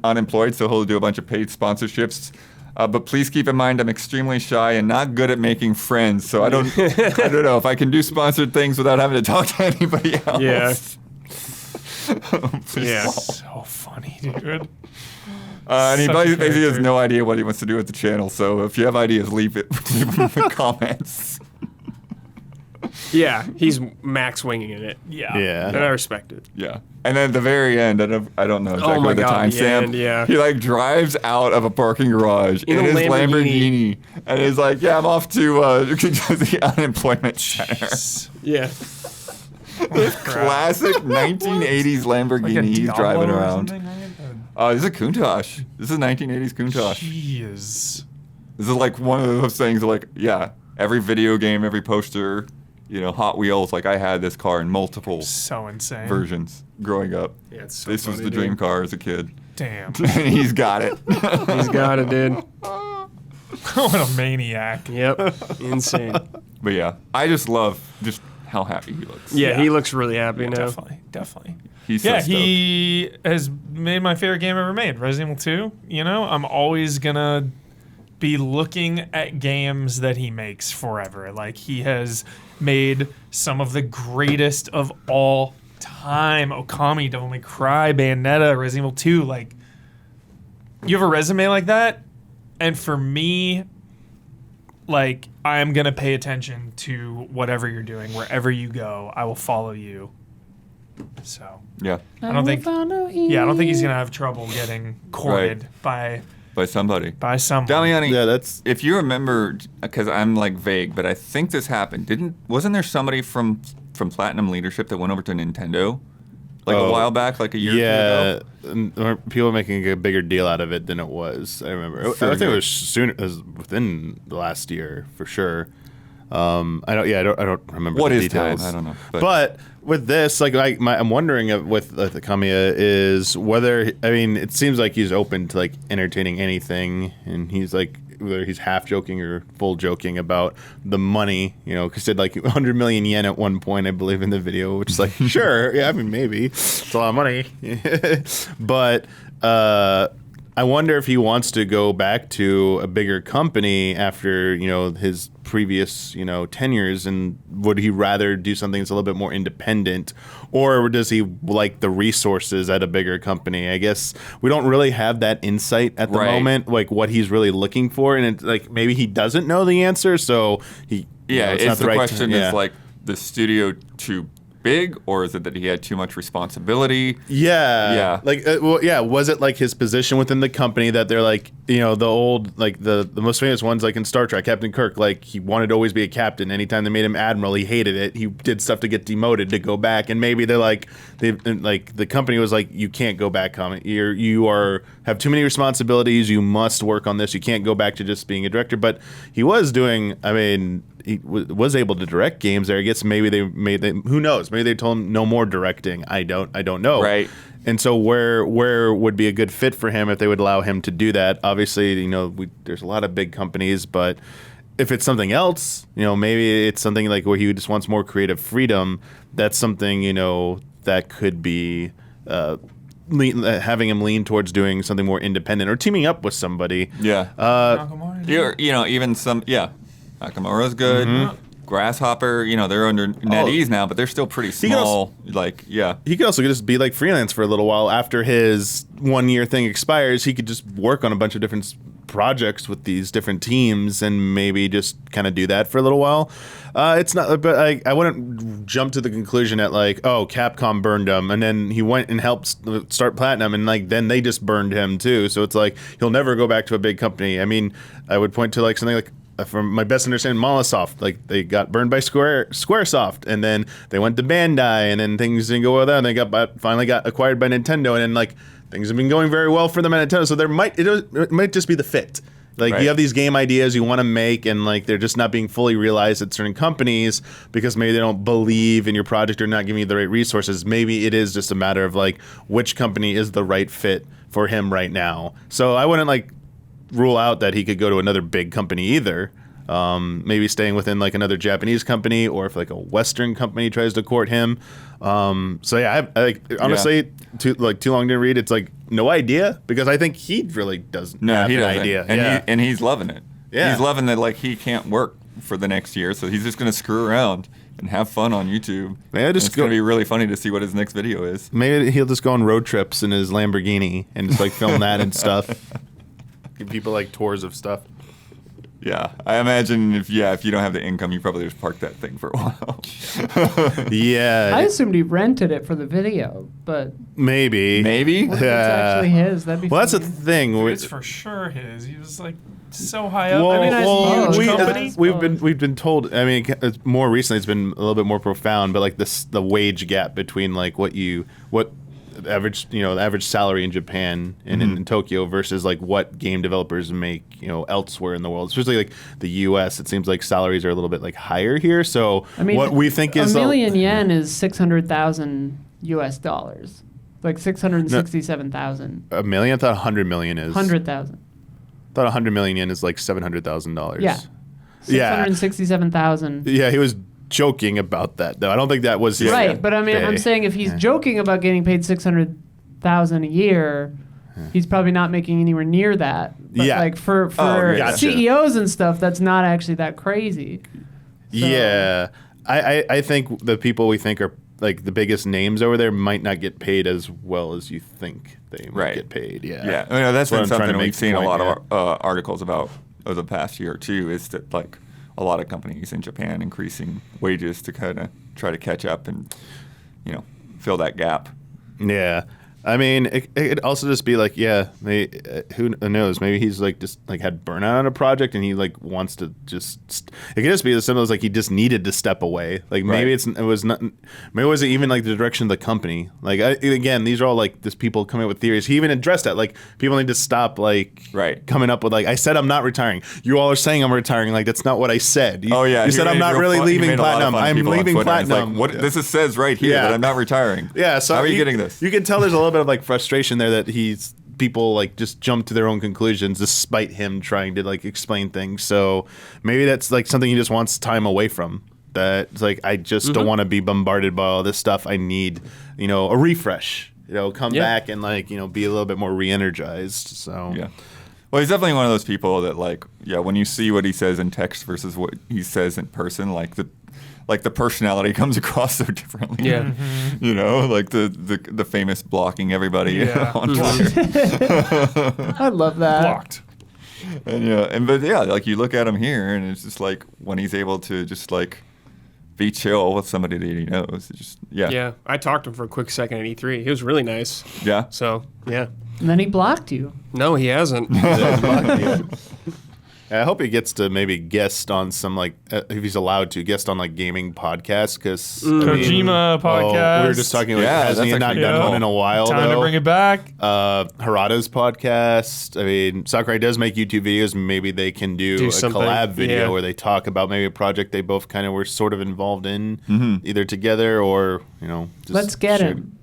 unemployed, so he'll do a bunch of paid sponsorships. But please keep in mind, I'm extremely shy and not good at making friends. So I don't know if I can do sponsored things without having to talk to anybody else. Yeah. Please Yeah. don't. So funny, dude. And he Such a basically has character. no idea what he wants to do with the channel. So if you have ideas, leave them in the comments. Yeah, he's max winging it. Yeah. And Yeah. I respect it. Yeah. And then at the very end, I don't know exactly my the God, the timestamp. end, yeah. He like drives out of a parking garage In in a his Lamborghini. Lamborghini and is like, "Yeah, I'm off to the unemployment center." Yeah. Classic 1980s Lamborghini he's driving around. This is a Countach. This is 1980s Countach. Jeez. This is like one of those things that, like, yeah, every video game, every poster, Hot Wheels, like I had this car in multiple So insane. versions growing up. Yeah, it's so This was funny, the dream dude. car as a kid. Damn. And he's got it. He's got it, dude. What a maniac. Yep. Insane. But yeah, I just love just how happy he looks. Yeah, Yeah. he looks really happy now. Definitely. He's so Yeah, stoked. he has made my favorite game ever made, Resident Evil 2. I'm always gonna be looking at games that he makes forever. Like, he has made some of the greatest of all time. Okami, Devil May Cry, Bayonetta, Resident Evil 2. Like, you have a resume like that, and for me, like, I'm gonna pay attention to whatever you're doing, wherever you go. I will follow you. So Yeah, I don't think he's gonna have trouble getting courted by by somebody. someone. Damiani, Yeah, that's if you remember, because I'm like vague, but I think this happened. Wasn't there somebody from Platinum leadership that went over to Nintendo, like a while back, like a year or two ago? yeah. People were making a bigger deal out of it than it was. I remember. I think it was soon. It was within the last year for sure. I don't remember What the is details. time? I don't know. But with this, like, I'm wondering with the Kamiya is whether, I mean, it seems like he's open to like entertaining anything, and he's like, whether he's half joking or full joking about the money, because he said like 100 million yen at one point, I believe, in the video, which is like, sure, yeah, I mean, maybe it's a lot of money, but I wonder if he wants to go back to a bigger company after, his previous, tenures, and would he rather do something that's a little bit more independent, or does he like the resources at a bigger company? I guess we don't really have that insight at the Right. moment, like what he's really looking for, and it's like maybe he doesn't know the answer, so he Yeah, it's not is the right question yeah. is like the studio too big, or is it that he had too much responsibility? Yeah. Yeah. Like, was it like his position within the company that they're like, the old, like the most famous ones, like in Star Trek, Captain Kirk, like he wanted to always be a captain. Anytime they made him admiral, he hated it. He did stuff to get demoted to go back. And maybe they're like, the company was like, you can't go back, you have too many responsibilities. You must work on this. You can't go back to just being a director. But he was doing, I mean, he was able to direct games there. I guess maybe who knows? Maybe they told him no more directing. I don't know. Right. And so where would be a good fit for him if they would allow him to do that? Obviously, there's a lot of big companies, but if it's something else, maybe it's something like where he just wants more creative freedom. That's something, that could be having him lean towards doing something more independent or teaming up with somebody. Yeah. Nakamura, Even some, yeah. Nakamura's good. Mm-hmm. Grasshopper, they're under NetEase now, but they're still pretty can also- small. Like, yeah. He could also just be like freelance for a little while after his 1 year thing expires. He could just work on a bunch of different projects with these different teams and maybe just kind of do that for a little while. It's not, but I wouldn't jump to the conclusion that like, oh, Capcom burned him, and then he went and helped start Platinum, and like then they just burned him too. So it's like he'll never go back to a big company. I mean, I would point to like something like, from my best understanding, Mollisoft, like they got burned by Squaresoft, and then they went to Bandai, and then things didn't go well there, and they finally got acquired by Nintendo, and then like things have been going very well for them at Nintendo. So it might just be the fit. Like you have these game ideas you want to make, and like they're just not being fully realized at certain companies because maybe they don't believe in your project or not giving you the right resources. Maybe it is just a matter of like which company is the right fit for him right now. So I wouldn't like rule out that he could go to another big company either. Maybe staying within like another Japanese company, or if like a Western company tries to court him. So yeah, I honestly, too long to read. It's like no idea, because I think he really doesn't have an idea. And he's loving it. Yeah. He's loving that like he can't work for the next year, so he's just gonna screw around and have fun on YouTube. It's gonna be really funny to see what his next video is. Maybe he'll just go on road trips in his Lamborghini and just like film that and stuff. Give people like tours of stuff. Yeah, I imagine if you don't have the income, you probably just park that thing for a while. Yeah. I assumed he rented it for the video, but Maybe. what if it's actually his? That'd be Well, that's the funny. thing. It's for sure his. He was like so high up. Well, I mean, well, it's a we- huge company. we've been told. I mean, more recently it's been a little bit more profound, but like the wage gap between like what average the average salary in Japan and in Tokyo versus like what game developers make elsewhere in the world, especially like the U.S. It seems like salaries are a little bit like higher here. So I mean, what we think is a million yen is $600,000 US, like 667,000. a million. I thought 100 million is 100,000. I thought 100 million yen is like $700,000. Yeah. Yeah. 667,000. Yeah, he was joking about that though. I don't think that was his Right, but I mean, I'm pay. saying if he's joking about getting paid 600,000 a year, he's probably not making anywhere near that. But Yeah. like for gotcha. CEOs and stuff, that's not actually that crazy. Yeah, I think the people we think are like the biggest names over there might not get paid as well as you think they might get paid. Yeah, Yeah, that's what been I'm trying something to we've make seen the a point, lot of articles about over the past year or two, is that like a lot of companies in Japan increasing wages to kind of try to catch up and fill that gap. Yeah. I mean, it could also just be like, who knows? Maybe he's like just like had burnout on a project, and he like wants to just. It could just be as simple as like he just needed to step away. Like maybe it was not. Maybe it wasn't even like the direction of the company. Like again, these are all like just people coming up with theories. He even addressed that. Like people need to stop like coming up with like, I said I'm not retiring. You all are saying I'm retiring. Like that's not what I said. You said I'm not really leaving Platinum. I'm leaving Platinum. Like, this says right here that I'm not retiring. Yeah. So how are you getting this? You can tell there's a little bit of like frustration there that people like just jump to their own conclusions despite him trying to like explain things. So maybe that's like something he just wants time away from. That's like, I just don't want to be bombarded by all this stuff. I need, a refresh. Come back and like be a little bit more re-energized. So yeah. Well, he's definitely one of those people that like when you see what he says in text versus what he says in person, like the personality comes across so differently. Yeah. Like the famous blocking everybody on Twitter. I love that. Blocked. And but like you look at him here, and it's just like when he's able to just like be chill with somebody that he knows. It's just Yeah, I talked to him for a quick second at E3. He was really nice. Yeah. So, yeah. And then he blocked you. No, he hasn't. I hope he gets to maybe guest on some like if he's allowed to guest on like gaming podcasts, because Kojima podcast. we were just talking like hasn't he not done one in a while? Time to bring it back. Harada's podcast. I mean, Sakurai does make YouTube videos. Maybe they can do a something. collab video Yeah. where they talk about maybe a project they both kind of were sort of involved in, either together or just Let's get share- him.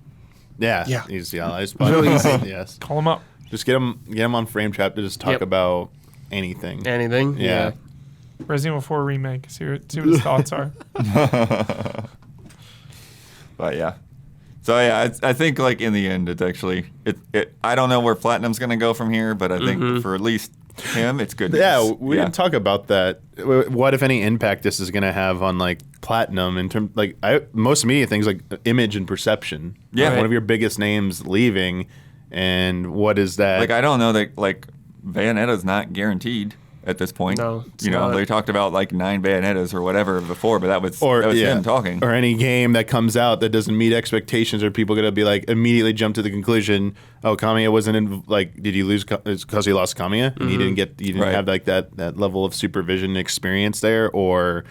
Yeah, Yeah. he's the allies. Really easy. Yes, Call him up. just get him on Frame Trap to just talk Yep. about anything. Anything? Yeah. Resident Evil 4 remake. See what his thoughts are. But yeah. So yeah, I think like in the end, it's actually I don't know where Platinum's gonna go from here, but I think for at least him, it's good. Yeah, news. we didn't talk about that. What, if any, impact this is going to have on like Platinum in terms like most media things like image and perception. Yeah. Like, one of your biggest names leaving, and what is that? Like I don't know that like Bayonetta's not guaranteed at this point. No, it's you know, not. they talked about like 9 Bayonettas or whatever before, but that was him talking. Or any game that comes out that doesn't meet expectations, are people going to be like immediately jump to the conclusion, oh, Kamiya wasn't in, like, did you lose because he lost Kamiya and you didn't have like that level of supervision experience there? Or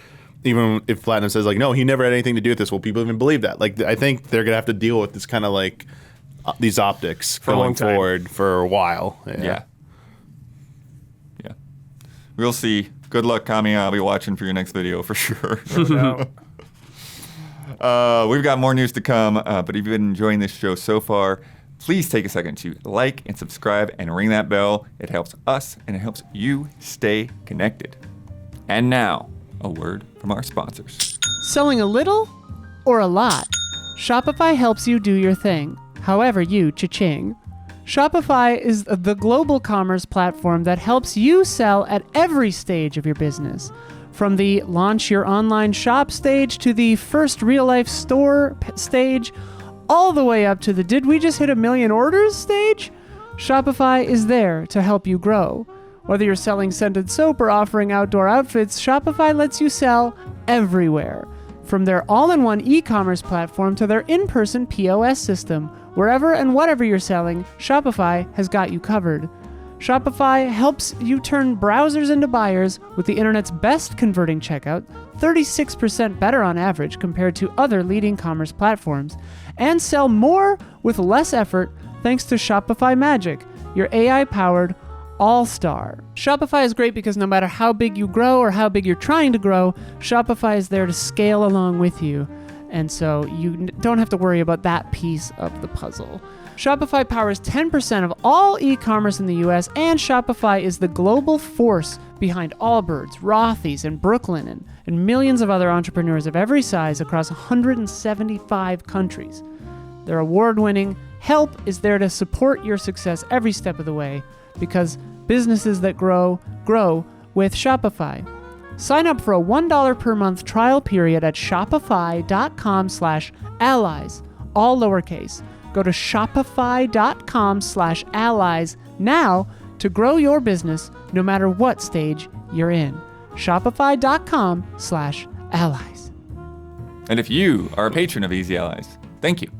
even if Platinum says like, no, he never had anything to do with this, will people even believe that? Like, I think they're going to have to deal with this kind of like these optics For a long going time. forward for a while. Yeah. We'll see. Good luck, Kamiya. I'll be watching for your next video for sure. No. We've got more news to come, but if you've been enjoying this show so far, please take a second to like and subscribe and ring that bell. It helps us and it helps you stay connected. And now, a word from our sponsors. Selling a little or a lot? Shopify helps you do your thing, however you cha-ching. Shopify is the global commerce platform that helps you sell at every stage of your business. From the launch your online shop stage to the first real-life store stage, all the way up to the did we just hit 1 million orders stage? Shopify is there to help you grow. Whether you're selling scented soap or offering outdoor outfits, Shopify lets you sell everywhere. From their all-in-one e-commerce platform to their in-person POS system, wherever and whatever you're selling, Shopify has got you covered. Shopify helps you turn browsers into buyers with the internet's best converting checkout, 36% better on average compared to other leading commerce platforms, and sell more with less effort thanks to Shopify Magic, your AI-powered all-star. Shopify is great because no matter how big you grow or how big you're trying to grow, Shopify is there to scale along with you. And so you don't have to worry about that piece of the puzzle. Shopify powers 10% of all e-commerce in the US, and Shopify is the global force behind Allbirds, Rothy's, and Brooklinen, and millions of other entrepreneurs of every size across 175 countries. Their award-winning help is there to support your success every step of the way, because businesses that grow, grow with Shopify. Sign up for a $1 per month trial period at shopify.com/allies, all lowercase. Go to shopify.com/allies now to grow your business no matter what stage you're in. Shopify.com/allies. And if you are a patron of Easy Allies, thank you.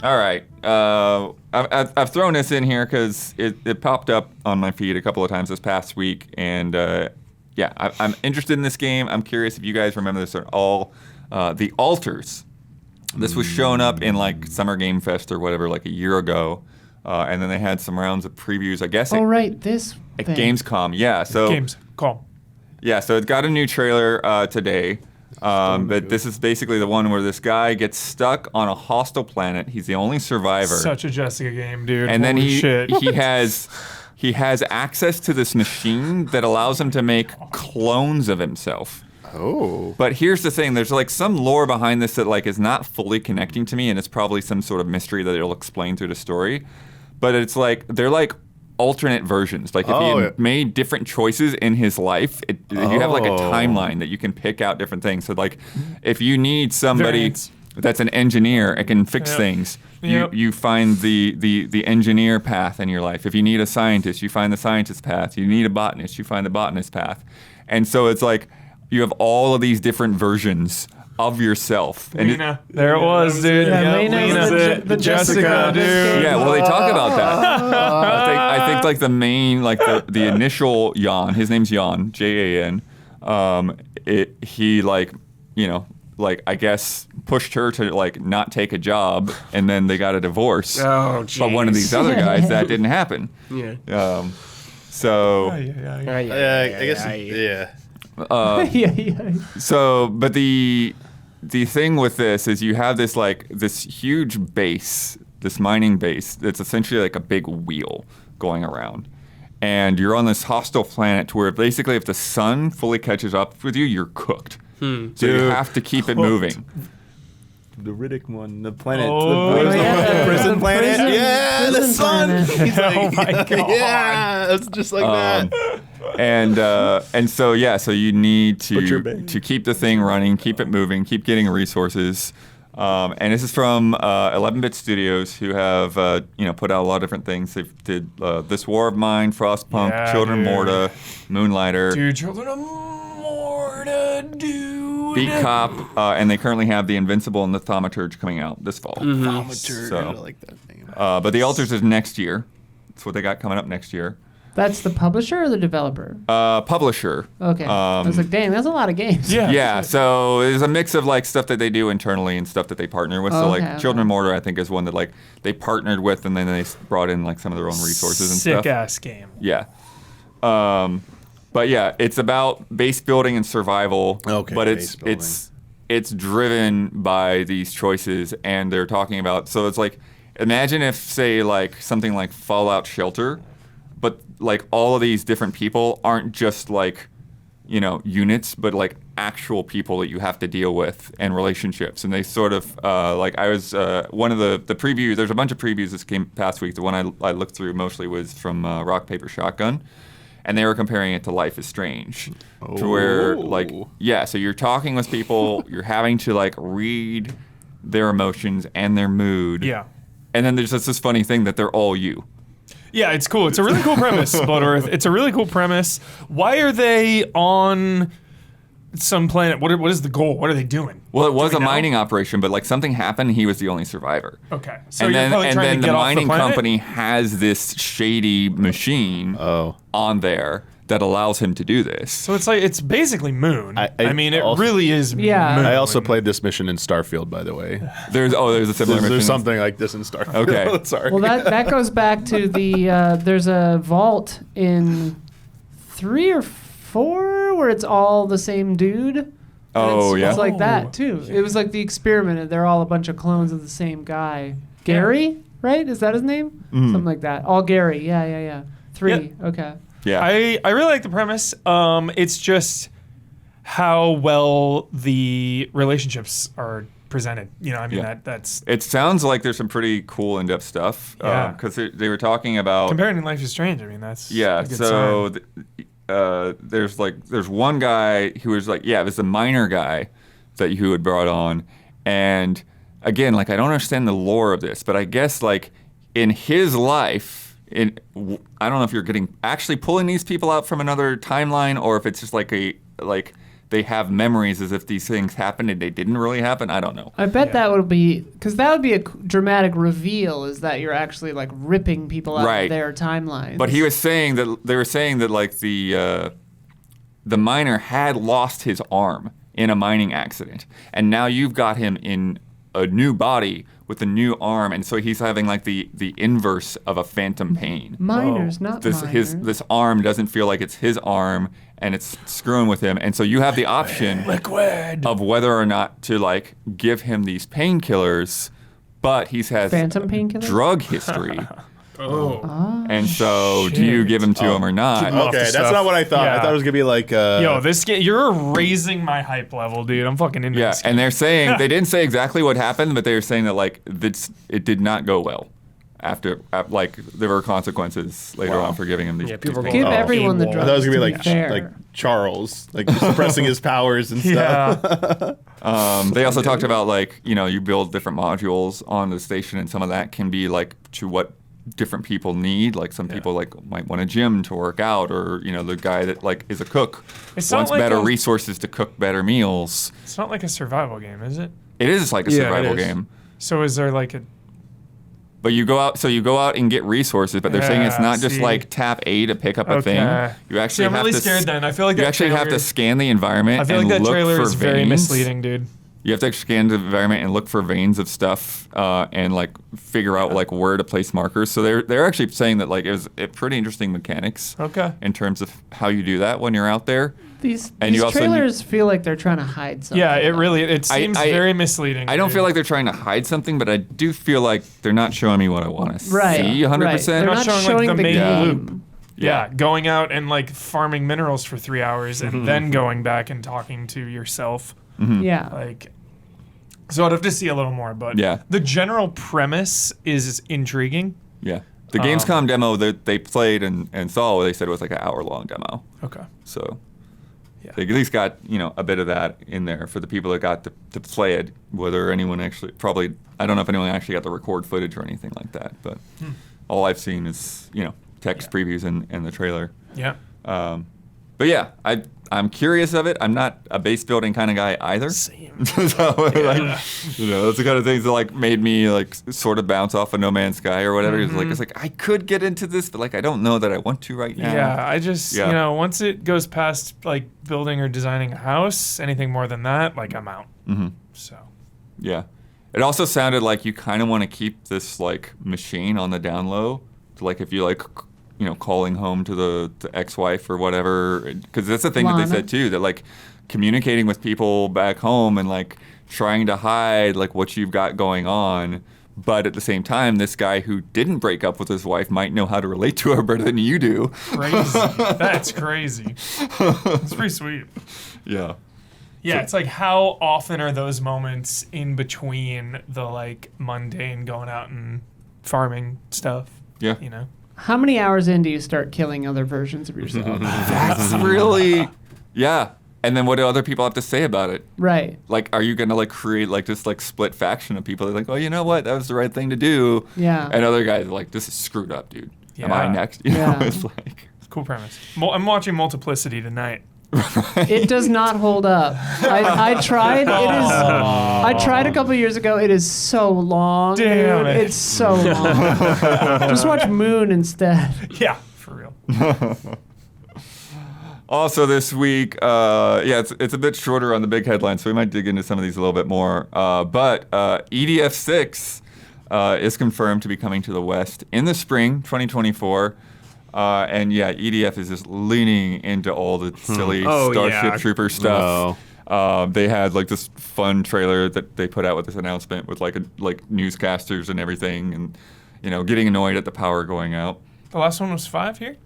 All right. I've thrown this in here because it popped up on my feed a couple of times this past week. And I'm interested in this game. I'm curious if you guys remember this at all. The Alters. This was shown up in like Summer Game Fest or whatever like a year ago. And then they had some rounds of previews, I guess. Oh, right. This at thing. Gamescom. Yeah. So Gamescom. Yeah. So it got a new trailer today. But this is basically the one where this guy gets stuck on a hostile planet. He's the only survivor. Such a Jessica game, dude. And then Holy he shit. has access to this machine that allows him to make clones of himself. Oh. But here's the thing, there's like some lore behind this that like is not fully connecting to me, and it's probably some sort of mystery that it'll explain through the story. But it's like they're like alternate versions. Like if he had made different choices in his life, you have like a timeline that you can pick out different things. So like if you need somebody that's an engineer and can fix things, you find the engineer path in your life. If you need a scientist, you find the scientist path. You need a botanist, you find the botanist path. And so it's like you have all of these different versions of yourself. And Lena. There it was, dude. Yeah, Lena. The Jessica, dude. yeah, well, they talk about that. I think like the main, like the initial Jan, his name's Jan, Jan. He like, you know, like I guess pushed her to like not take a job, and then they got a divorce. Oh, geez. But one of these other guys, that didn't happen. Yeah. So. I guess. Yeah. So, but the thing with this is you have this like this huge base, this mining base that's essentially like a big wheel going around, and you're on this hostile planet to where basically if the sun fully catches up with you, you're cooked. So you have to keep it moving. The Riddick one, the planet, the prison planet. Yeah, the prison sun. planet. He's like, Oh my God. Yeah, it's just like that. And so you need Butcher to Bay. keep the thing running, keep it moving, keep getting resources. And this is from 11-Bit Studios, who have put out a lot of different things. They did This War of Mine, Frostpunk, Yeah, Children of dude. Morta, Moonlighter, Dude, Children of Morta, dude. Beat Cop, and they currently have The Invincible and The Thaumaturge coming out this fall. Thaumaturge, So- I like that name. But The Altars is next year. That's what they got coming up next year. That's the publisher or the developer? Publisher. Okay. I was like, dang, that's a lot of games. Yeah. Yeah, so there's a mix of like stuff that they do internally and stuff that they partner with. So like Okay, Children okay. of Mortar, I think, is one that like they partnered with, and then they brought in like some of their own resources and Sick stuff. ass game. Yeah. But yeah, it's about base building and survival. Okay, But base building. it's driven by these choices, and they're talking about. So it's like, imagine if, say, like something like Fallout Shelter, but like all of these different people aren't just like, units, but like actual people that you have to deal with and relationships. And they sort of like I was one of the previews. There's a bunch of previews that came past week. The one I looked through mostly was from Rock Paper Shotgun. And they were comparing it to Life is Strange, to where like so you're talking with people, you're having to like read their emotions and their mood. Yeah. And then there's just this funny thing that they're all you. Yeah, it's cool. It's a really cool premise, Blood Earth. It's a really cool premise. Why are they on some planet? What is the goal? What are they doing? Well, it was Do a we know? mining operation, but like something happened, he was the only survivor. Okay. So And you're then, probably and trying then to the get off mining planet? company has this shady machine on there that allows him to do this. So it's basically Moon. I mean, it also- really is Yeah. Moon. I also played this mission in Starfield, by the way. There's a similar mission. There's something like this in Starfield. Okay. Sorry. Well, that goes back to the there's a vault in 3 or 4 where it's all the same dude. And Oh, yeah. It's like Oh, that too. It was like the experiment, and they're all a bunch of clones of the same guy. Gary, right? Is that his name? Something like that. All Gary. Yeah. 3. Okay. Yeah. I really like the premise. It's just how well the relationships are presented. I mean Yeah. that's It sounds like there's some pretty cool in-depth stuff. Yeah. Because they were talking about. comparing to Life is Strange. I mean that's Yeah. a good So sign. there's one guy who was like, it was a miner guy that you had brought on, and again, like I don't understand the lore of this, but I guess like in his life. I don't know if you're actually pulling these people out from another timeline, or if it's just like they have memories as if these things happened and they didn't really happen. I don't know. I bet that would be because that would be a dramatic reveal. Is that you're actually like ripping people out Right. of their timelines? But he was saying that they were saying that like the miner had lost his arm in a mining accident, and now you've got him in a new body with a new arm, and so he's having like the inverse of a phantom pain. miners, not miners. This arm doesn't feel like it's his arm, and it's screwing with him, and so you have the option of whether or not to like give him these painkillers, but he has Phantom painkillers? drug history. Oh. And so, do you give him to him or not? Keep him off Okay, the that's stuff. not what I thought. I Yeah. thought it was gonna be like. Yo, this game, you're raising my hype level, dude. I'm fucking into Yeah, this game. and they're saying they didn't say exactly what happened, but they were saying that like it did not go well. After like there were consequences later on for giving him these. Yeah, people these are Give going, everyone the AWOL. I drugs. thought it was gonna be to like fair. like Charles, like suppressing his powers and stuff. Yeah. They also talked about like you build different modules on the station, and some of that can be like to what different people need. Like some people like might want a gym to work out, or the guy that like is a cook It's not wants like better a- resources to cook better meals. It's not like a survival game, is it? It is like a Yeah, it survival is. game. So is there like a But you go out and get resources, but they're saying it's Yeah, not just see. like tap A to pick up a thing. Okay. You actually See, I'm have really to scared then. I feel like you that actually have to trailer- scan the environment I feel like and that look trailer for is very veins. misleading, dude. You have to scan the environment and look for veins of stuff and like figure out like where to place markers. So they're actually saying that like it was pretty interesting mechanics Okay. in terms of how you do that when you're out there. These And you also trailers feel like they're trying to hide something. Yeah, it seems I- very misleading. I don't dude. feel like they're trying to hide something, but I do feel like they're not showing me what I want to Right. see 100%. They're Not not showing, showing, like, the the main game. loop. Yeah, going out and like farming minerals for 3 hours and then going back and talking to yourself. Yeah. Like, so I'd have to see a little more, but Yeah. the general premise is intriguing. Yeah. The Gamescom demo that they played and saw, they said it was like an hour-long demo. Okay. So, Yeah. They at least got, a bit of that in there for the people that got to play it. Whether anyone actually, probably, I don't know if anyone actually got to record footage or anything like that. But all I've seen is, text previews and the trailer. Yeah. But yeah, I'm curious of it. I'm not a base building kind of guy either. Same. So, that's the kind of things that made me sort of bounce off of No Man's Sky or whatever. It's like I could get into this, but I don't know that I want to right now. Yeah, I just once it goes past building or designing a house, anything more than that, I'm out. Mm-hmm. So. Yeah, it also sounded like you kind of want to keep this machine on the down low. So, if you calling home to the ex-wife or whatever, because that's the thing that they said too, that communicating with people back home and trying to hide what you've got going on, but at the same time, this guy who didn't break up with his wife might know how to relate to her better than you do. Crazy. That's crazy. It's pretty sweet. Yeah. Yeah, it's how often are those moments in between the mundane going out and farming stuff? Yeah. How many hours in do you start killing other versions of yourself? That's really, yeah. And then what do other people have to say about it? Right. Are you gonna create this split faction of people that oh, you know what, that was the right thing to do. Yeah. And other guys are this is screwed up, dude. Yeah. Am I next? It's cool premise. I'm watching Multiplicity tonight. It does not hold up. I tried. I tried a couple years ago. It is so long. Damn dude. it. It's so long. Just watch Moon instead. Yeah, for real. Also this week, it's a bit shorter on the big headlines, so we might dig into some of these a little bit more. But EDF 6 is confirmed to be coming to the West in the spring 2024. And EDF is just leaning into all the silly Starship Trooper stuff. They had this fun trailer that they put out with this announcement with newscasters and everything, and getting annoyed at the power going out. The last one was 5 here?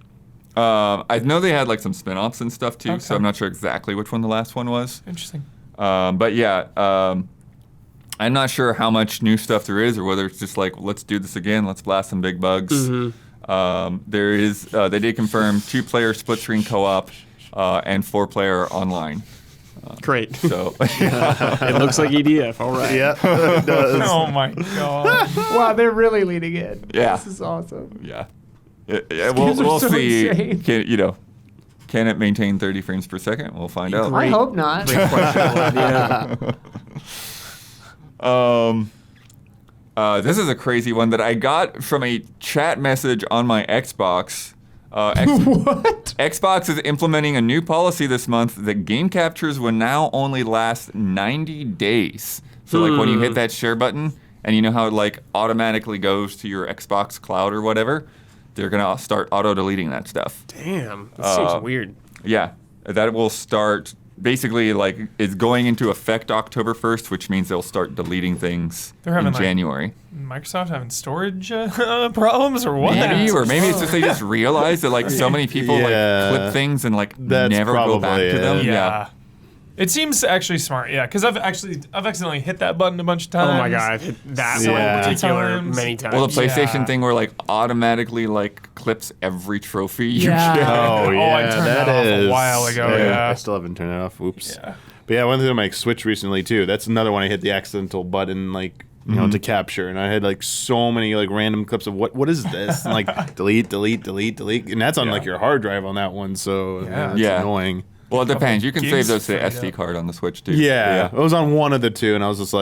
I know they had some spin-offs and stuff too, Okay. so I'm not sure exactly which one the last one was. Interesting. But I'm not sure how much new stuff there is, or whether it's just let's do this again, let's blast some big bugs. Mm-hmm. There is, they did confirm 2-player split-screen co-op and 4-player online. Great. So It looks like EDF. All right. Yeah, it does. Oh my god. Wow, they're really leaning in. Yeah. This is awesome. yeah, games we'll are so see. insane. Can it maintain 30 frames per second? We'll find out. I hope not. Great question. This is a crazy one that I got from a chat message on my Xbox. What? Xbox is implementing a new policy this month that game captures will now only last 90 days. So when you hit that share button and you know how it automatically goes to your Xbox Cloud or whatever, they're going to start auto-deleting that stuff. Damn. That seems weird. Yeah, that will start basically it's going into effect October 1st, which means they'll start deleting things They're having, in January. Microsoft having storage problems or what? Maybe it's just they just realized that so many people clip things and That's never go back probably to them. it. Yeah. It seems actually smart, because I've accidentally hit that button a bunch of times. Oh my god, I've hit that So one in many particular times. many times. Well, the PlayStation Yeah. thing where automatically clips every trophy you Yeah. get. Oh, yeah, I turned that that off a is. while ago, yeah. I still haven't turned it off. Oops. Yeah. But yeah, I went through my Switch recently too. That's another one I hit the accidental button to capture, and I had so many random clips of what is this? And delete, and that's on your hard drive on that one. So it's Yeah. annoying. Well, it depends. You can Games save those to the freed SD up. card on the Switch too. Yeah, it was on one of the two, and I was just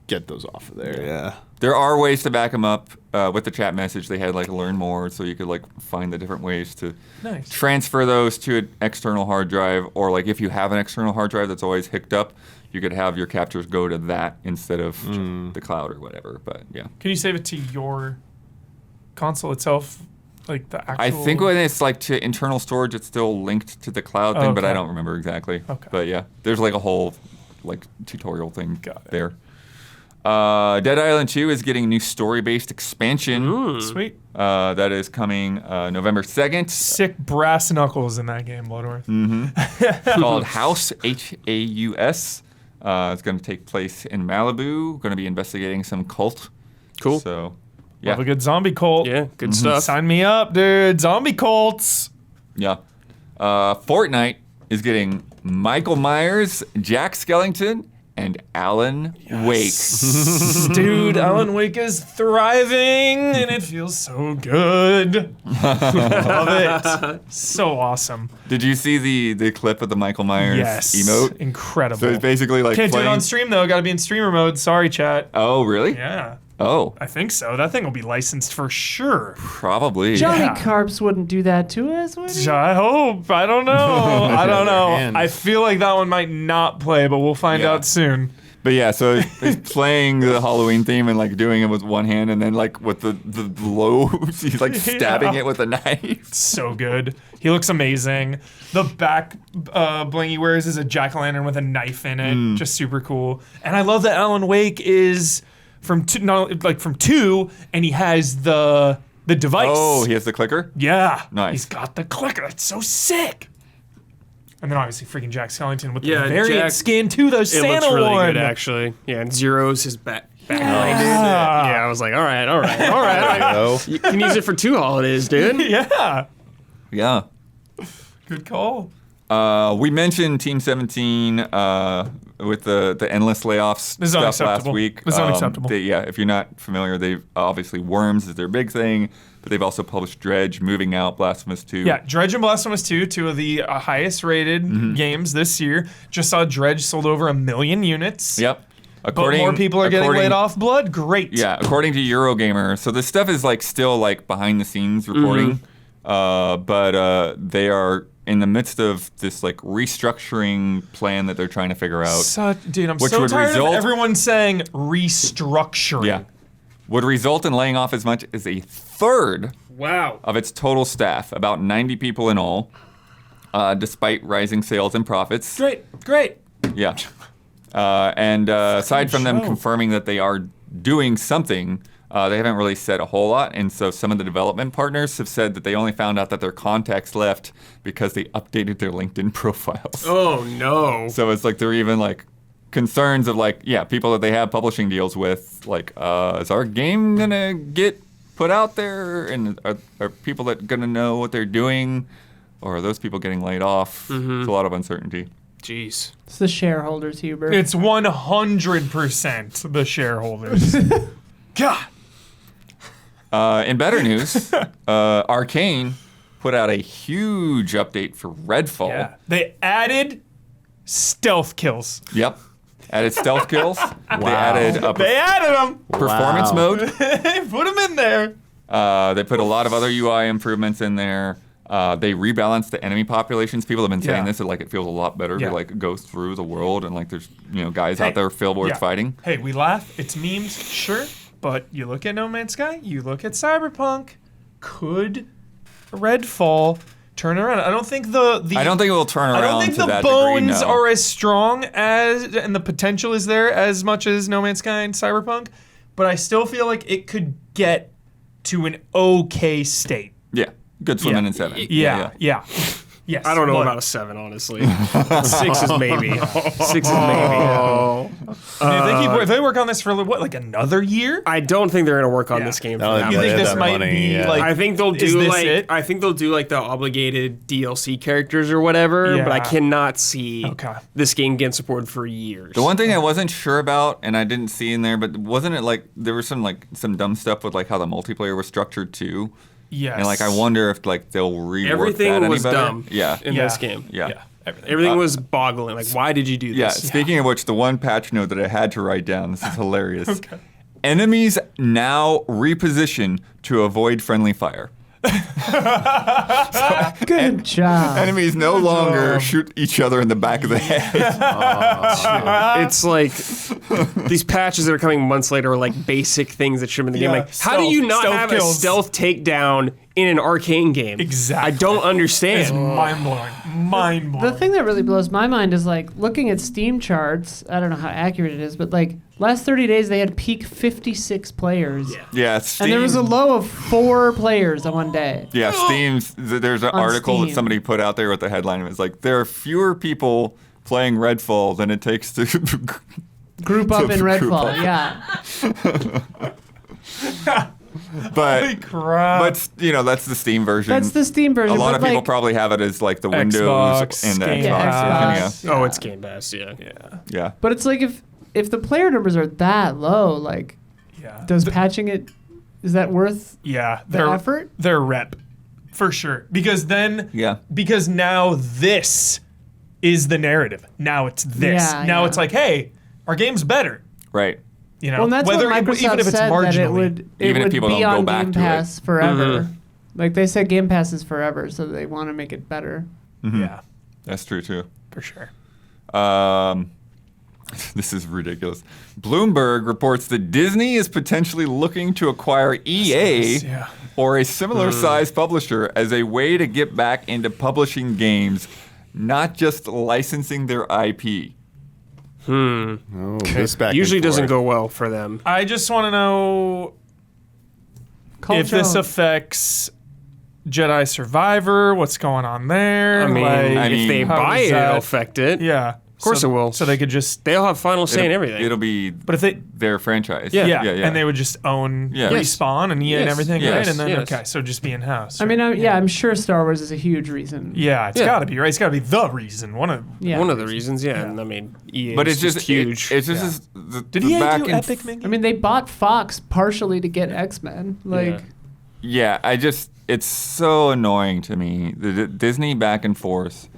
get those off of there. Yeah. There are ways to back them up. With the chat message, they had learn more, so you could find the different ways to Nice. transfer those to an external hard drive, or if you have an external hard drive that's always hooked up, you could have your captures go to that instead of the cloud or whatever. But yeah, Can you save it to your console itself? The actual... I think when it's to internal storage, it's still linked to the cloud thing, but I don't remember exactly. Okay. But yeah, there's a whole tutorial thing Got it. there. Dead Island 2 is getting a new story-based expansion. Sweet. That is coming November 2nd. Sick brass knuckles in that game, Bloodworth. It's called House, H-A-U-S. It's going to take place in Malibu. Going to be investigating some cult. Cool. So, Love a good zombie cult. Yeah, good stuff. Sign me up, dude. Zombie cults. Yeah. Fortnite is getting Michael Myers, Jack Skellington, and Alan Wake. Dude, Alan Wake is thriving, and it feels so good. Love it. So awesome. Did you see the clip of the Michael Myers emote? Incredible. So it's basically like Can't do it playing... on stream, though. Gotta be in streamer mode. Sorry, chat. Oh, really? Yeah. Oh, I think so. That thing will be licensed for sure. probably. Johnny Yeah. Carps wouldn't do that to us, would he? I hope. I don't know. I don't know. Man. I feel like that one might not play, but we'll find Yeah. out soon. But yeah, so he's playing the Halloween theme and like doing it with one hand, and then like with the lobes, he's like stabbing Yeah. it with a knife. So good. He looks amazing. The back bling he wears is a jack-o'-lantern with a knife in it. Just super cool. And I love that Alan Wake is from from 2, and he has the device. Oh, he has the clicker? Yeah. Nice. He's got the clicker. That's so sick. And then obviously freaking Jack Skellington with Yeah, the variant Jack- skin too. The It Santa looks really one. good, actually. Yeah, and Zero's his back. Yeah. Yeah, I was like, all right. Oh, You can use it for 2 holidays, dude. Yeah. Yeah. Good call. We mentioned Team 17 with the endless layoffs This is stuff last unacceptable. week. This is unacceptable. Yeah, if you're not familiar, they've obviously Worms is their big thing, but they've also published Dredge, Moving Out, Blasphemous 2. Yeah, Dredge and Blasphemous 2, 2 of the highest rated games this year. Just saw Dredge sold over 1 million units. Yep. But more people are getting laid off blood. Great. Yeah, according to Eurogamer. So this stuff is like still like behind the scenes reporting, but they are in the midst of this like restructuring plan that they're trying to figure out. Dude, I'm Which so would tired result- of everyone saying restructuring. Yeah, would result in laying off as much as a third Wow. of its total staff, about 90 people in all, despite rising sales and profits. Great. Yeah. And aside from them show. confirming that they are doing something, they haven't really said a whole lot. And so some of the development partners have said that they only found out that their contacts left because they updated their LinkedIn profiles. Oh, no. So it's like they're even like concerns of like, yeah, people that they have publishing deals with, like, is our game gonna get put out there? And are people that gonna know what they're doing? Or are those people getting laid off? It's a lot of uncertainty. Jeez. It's the shareholders, Huber. It's 100% the shareholders. God. In better news, Arcane put out a huge update for Redfall. Yeah. They added stealth kills. Yep. Added stealth kills. They added a They added them. performance Wow. mode. They put them in there. They put a lot of other UI improvements in there. They rebalanced the enemy populations. People have been saying Yeah. this, that like it feels a lot better Yeah. to like go through the world and like there's guys out Hey, there filled with yeah. fighting. Hey, we laugh. It's memes, sure. But you look at No Man's Sky, you look at Cyberpunk. Could Redfall turn around? I don't think the I don't think it will turn around I don't think to the that bones degree, no. are as strong as, and the potential is there as much as No Man's Sky and Cyberpunk. But I still feel like it could get to an okay state. Yeah, good swimming Yeah. in 7. Yeah. Yes. I don't know but- about a 7, honestly. 6 is maybe. 6 is maybe. Do you think if they work on this for like another year? I don't think they're gonna work on Yeah. this game. I For don't that think You they think had this that might money, be yeah. like? I think they'll Is do this like it? I think they'll do like the obligated DLC characters or whatever, but I Yeah. cannot see Okay. this game getting supported for years. The one thing I wasn't sure about, and I didn't see in there, but wasn't it like there was some dumb stuff with like how the multiplayer was structured too? Yes. And like I wonder if like they'll rework Everything that any was better. dumb. Yeah. in this game. Yeah. Everything was boggling. Like, why did you do Yeah. this? Speaking of which, the one patch note that I had to write down, this is hilarious. Enemies now reposition to avoid friendly fire. Good job. Enemies no longer shoot each other in the back of the head. It's like these patches that are coming months later are like basic things that should have been in the Yeah, game. Like, how do you not stealth have kills. a stealth takedown in an arcane game? Exactly. I don't It's understand. mind blowing. Mind blowing. The thing that really blows my mind is like looking at Steam charts. I don't know how accurate it is, but like last 30 days they had peak 56 players. Yeah, Steam. And there was a low of 4 players on one day. Yeah, Steam's. There's an On article that Steam. somebody put out there with the headline. It was like, there are fewer people playing Redfall than it takes to Group up in Group Redfall, up. yeah. But Holy crap. but you know, that's the Steam version. That's the Steam version. A lot but of people like, probably have it as like the Windows Xbox, and the Game Xbox. Pass. Yeah. Oh, it's Game Pass. Yeah. Yeah. But it's like if the player numbers are that low, like, Yeah. does patching it, is that worth Yeah. the effort? Their rep. For sure. Because now this is the narrative. Now it's this. Yeah, now yeah. it's like, hey, our game's better. Right. You know, Well, and that's whether what Microsoft even if it's said, marginally. that it would Even if would people be don't go on back Game to it. Pass forever. Like they said, Game Pass is forever, so they want to make it better. Yeah, That's true too. for sure. This is ridiculous. Bloomberg reports that Disney is potentially looking to acquire EA Yeah. or a similar sized publisher as a way to get back into publishing games, not just licensing their IP. Oh, this back Usually and doesn't forth. go well for them. I just want to know Call if this Jones. affects Jedi Survivor. What's going on there? I mean, if they how buy does it, that- it'll affect it. Yeah, of course it will. So they could just They'll have final say in everything. It'll be But if they their franchise. yeah, and they would just own Yeah. Respawn and EA and Yes. everything, Yes. right? And then Yes. okay, so just be in house. I mean, I'm sure Star Wars is a huge reason. yeah, it's Yeah. got to be right. It's got to be the reason. One of Yeah. One of the reasons, yeah. And I mean, EA But is it's just huge. It's just the did the EA back do and Epic Mickey? I mean, they bought Fox partially to get X-Men. Like, Yeah, it's so annoying to me. The Disney back and forth,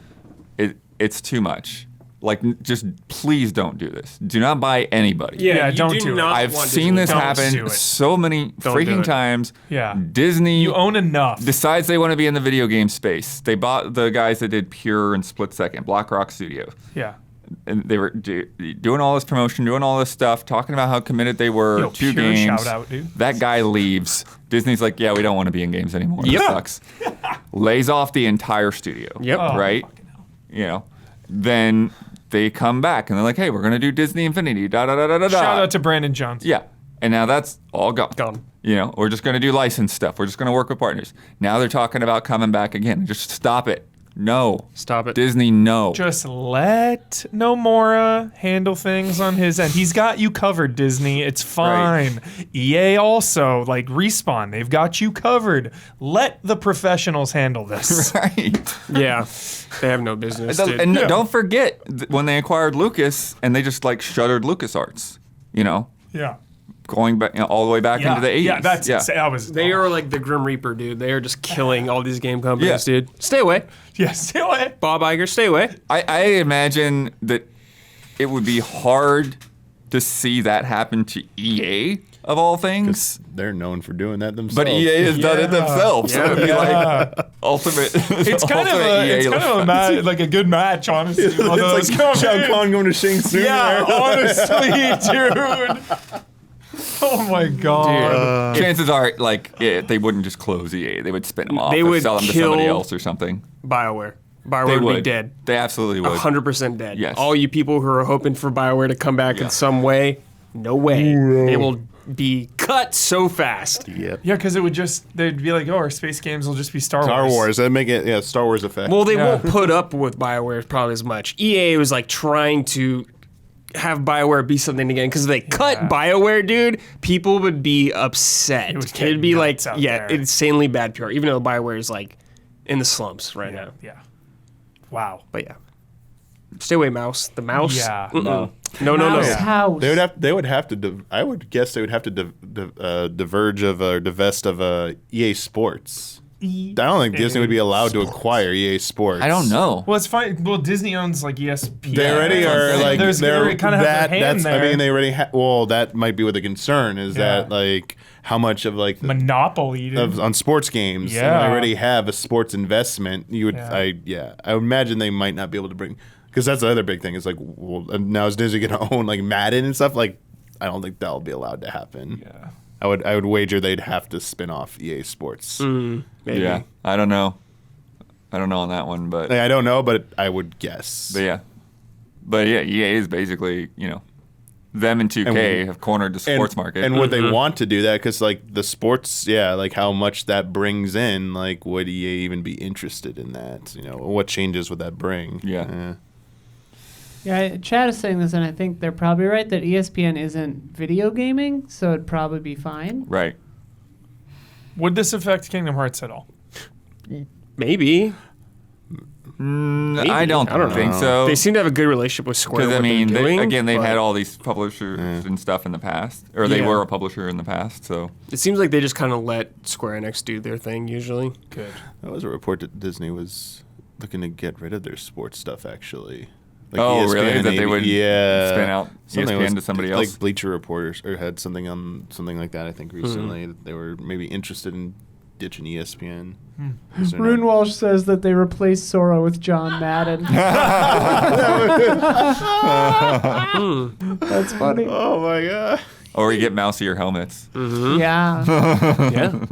it's too much. Like, just please don't do this. Do not buy anybody. Yeah, you don't do do it. not I've want seen Disney. this Don't do happen it. so many Don't do freaking it. times. Yeah. Disney You own enough. decides they want to be in the video game space. They bought the guys that did Pure and Split Second, Black Rock Studio. Yeah. And they were doing all this promotion, doing all this stuff, talking about how committed they were Yo, to Pure games. shout out, dude. That guy leaves. Disney's like, yeah, we don't want to be in games anymore. Yep. It sucks. Lays off the entire studio. Yep. Oh, Right? fucking hell. You know, then they come back and they're like, hey, we're going to do Disney Infinity. Da da da da da da. Shout out to Brandon Jones. Yeah. And now that's all gone. Gone. You know, we're just going to do license stuff. We're just going to work with partners. Now they're talking about coming back again. Just stop it. No. Stop it. Disney, no. Just let Nomura handle things on his end. He's got you covered, Disney. It's fine. EA also, like Respawn, they've got you covered. Let the professionals handle this. Right. Yeah. They have no business. dude. And don't forget when they acquired Lucas and they just like shuttered LucasArts, you know, Yeah. going back all the way back into the 80s. Yeah, that was. They are like the Grim Reaper, dude. They are just killing all these game companies, Yeah. dude. Stay away. Yeah, still it. Bob Iger, stay away. I imagine that it would be hard to see that happen to EA of all things. They're known for doing that themselves. But EA has done it themselves. So it would be like ultimate. It's kind of a like a good match, honestly. It's like Shao Kahn going to Shang Tsung. Yeah, there. honestly, dude. Oh my god. Chances are, like, they wouldn't just close EA. They would spin them off. They or would sell them to somebody kill- else or something. BioWare. They BioWare would would be dead. They absolutely would. 100% dead. Yes. All you people who are hoping for BioWare to come back Yeah. in some way, no way. They will be cut so fast. Yep. Yeah, because they'd be like, oh, our space games will just be Star Star Wars. Wars. That make it Star Wars effect. Well, they Yeah. won't put up with BioWare probably as much. EA was like trying to have BioWare be something again because they cut BioWare, dude. People would be upset. It would get It'd be like, nuts out yeah, there. insanely bad PR. Even though BioWare is like in the slumps right now. Yeah. Wow. But yeah, stay away, mouse. The mouse. Yeah. Mm-mm. No. Mouse House. They would have to. I would guess they would have to diverge of or divest of EA Sports. I don't think Disney would be allowed to acquire EA Sports. I don't know. Well, it's fine. Well, Disney owns like ESPN. They already are like There's they're kind of have their hand that's. there. I mean, they already. Well, that might be what the concern is. Yeah. That like how much of like the, Monopoly. Dude. on sports games. Yeah. And they already have a sports investment. You would. Yeah. I would imagine they might not be able to bring. Because that's the other big thing. Is like, well, now is Disney going to own like Madden and stuff? Like, I don't think that'll be allowed to happen. Yeah. I would wager they'd have to spin off EA Sports. Maybe. Yeah, I don't know. I don't know on that one, but Like, I don't know, but I would guess. yeah, EA is basically, you know, them and 2K have cornered the sports market. And would they want to do that? Because like the sports, like how much that brings in, like would EA even be interested in that? You know, what changes would that bring? Yeah. Yeah, Chad is saying this, and I think they're probably right that ESPN isn't video gaming, so it'd probably be fine. Right. Would this affect Kingdom Hearts at all? Maybe. I don't think so. They seem to have a good relationship with Square. Because, I mean, they've but had all these publishers and stuff in the past. Or they were a publisher in the past, so. It seems like they just kind of let Square Enix do their thing usually. Good. That was a report that Disney was looking to get rid of their sports stuff, actually. Like Oh, ESPN really? and That they would spin out Something ESPN to somebody else? Like Bleacher Reporters or had something like that, I think, recently. That they were maybe interested in ditching ESPN. So they're Rune not- Walsh says that they replaced Sora with John Madden. That's funny. Oh my god. Or we get mousier helmets. Yeah. Yeah.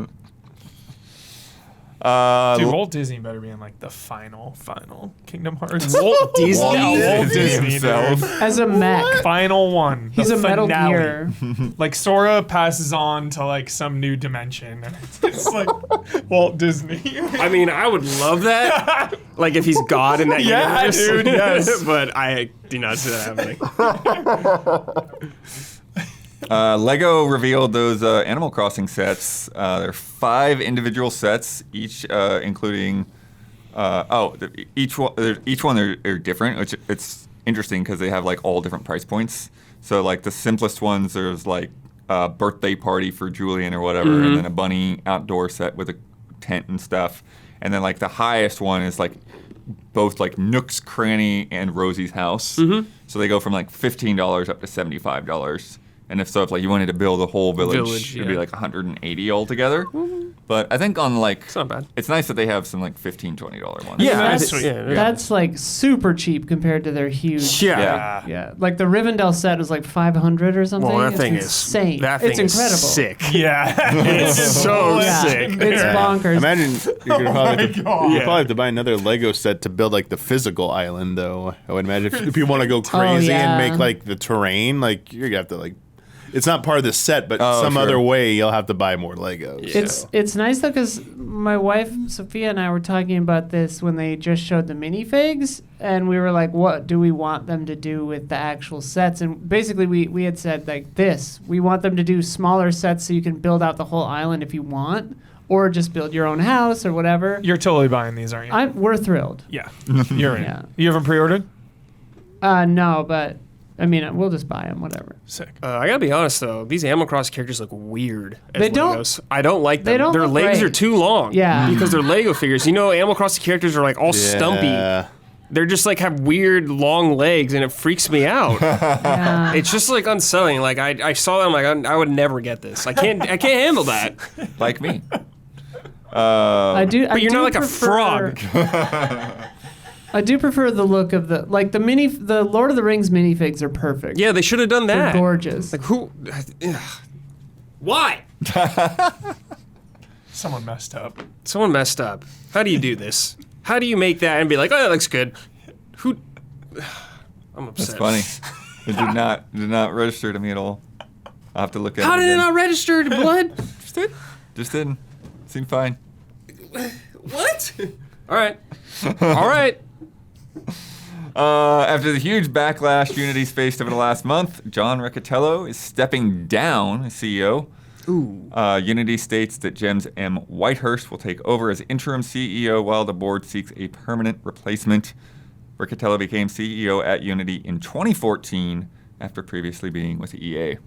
Dude, Walt Disney better be in like the final Kingdom Hearts. Walt Disney. Walt Disney himself. dude. As a mech. Final one. He's the a Metal finale. Gear. Like Sora passes on to like some new dimension, and it's like Walt Disney. I mean, I would love that. Like if he's God in that Yeah, universe. dude, yes. But I do not see that happening. Lego revealed those Animal Crossing sets. There are 5 individual sets, each including. Each one are different, which it's interesting because they have like all different price points. So like the simplest ones, there's like a birthday party for Julian or whatever, and then a bunny outdoor set with a tent and stuff. And then like the highest one is like both like Nook's Cranny and Rosie's house. So they go from like $15 up to $75. And if like you wanted to build a whole village, it'd be like $180 altogether. But I think on like It's not bad. it's nice that they have some like $15, $20 ones. Yeah, that's sweet. sweet. That's like super cheap compared to their huge. Yeah. Yeah. Like the Rivendell set was like 500 or something. Well, that It's thing insane. is that thing It's is incredible. sick. Yeah, It's so Yeah. sick. It's bonkers. Imagine you're gonna probably, have to, God. you'll Yeah. probably have to buy another Lego set to build like the physical island, though. I would imagine if people want to go crazy yeah. and make like the terrain, like you're gonna have to like. It's not part of the set, but Oh, some sure. other way you'll have to buy more Legos. It's nice though because my wife Sophia and I were talking about this when they just showed the minifigs, and we were like, "What do we want them to do with the actual sets?" And basically, we had said like this: we want them to do smaller sets so you can build out the whole island if you want, or just build your own house or whatever. You're totally buying these, aren't you? We're thrilled. Yeah, you're in. Yeah. You haven't pre-ordered? No, but I mean, we'll just buy them, whatever. Sick. I gotta be honest though, these Animal Crossing characters look weird. As They don't- Legos. I don't like them. they don't Their look legs great. are too long. Yeah. Because they're Lego figures. You know, Animal Crossing characters are like all stumpy. Yeah. They're just like have weird long legs, and it freaks me out. Yeah. It's just like unsettling. Like I saw them, like I would never get this. I can't handle that. Like me. I do. But you're not like a frog. I do prefer the look of the the Lord of the Rings minifigs are perfect. Yeah, they should have done They're that. gorgeous. Like who? Why? Someone messed up. Someone messed up. How do you do this? How do you make that and be like, oh, that looks good? Who? I'm upset. That's funny. It did not register to me at all. I'll have to look at How it did it again. not register to blood? Just didn't. Seemed fine. What? All right. All right. After the huge backlash Unity's faced over the last month, John Riccitiello is stepping down as CEO. Ooh. Unity states that James M. Whitehurst will take over as interim CEO while the board seeks a permanent replacement. Riccitiello became CEO at Unity in 2014 after previously being with EA.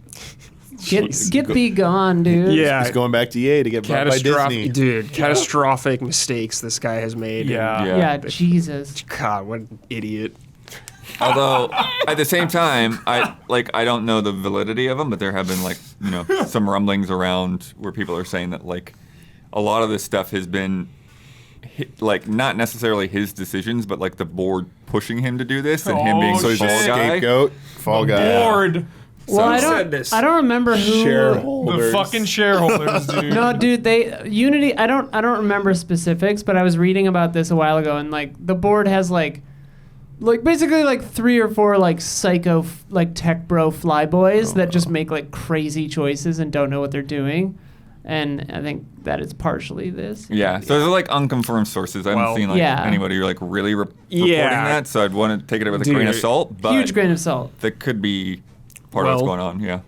Get thee gone, dude. Yeah. He's going back to EA to get bought by Disney. Catastrophic, dude. Catastrophic mistakes this guy has made. Yeah. Yeah, Jesus. God, what an idiot. Although at the same time, I don't know the validity of them, but there have been some rumblings around where people are saying that like a lot of this stuff has been like not necessarily his decisions, but like the board pushing him to do this and him being Oh, so shit. fall guy. Scapegoat. Fall guy. Bored. Well, I said this? don't remember who. The Shareholders. fucking shareholders, dude. No, dude, Unity. I don't remember specifics, but I was reading about this a while ago, and like the board has like basically like 3 or 4 like psycho like tech bro flyboys that just make like crazy choices and don't know what they're doing, and I think that it's partially this. Yeah, so they're like unconfirmed sources. I Well, haven't seen like yeah. anybody like really reporting Yeah. that, so I'd want to take it with a grain of Dude, salt. But Huge grain of salt. that could be part of what's Well, going on. Yeah.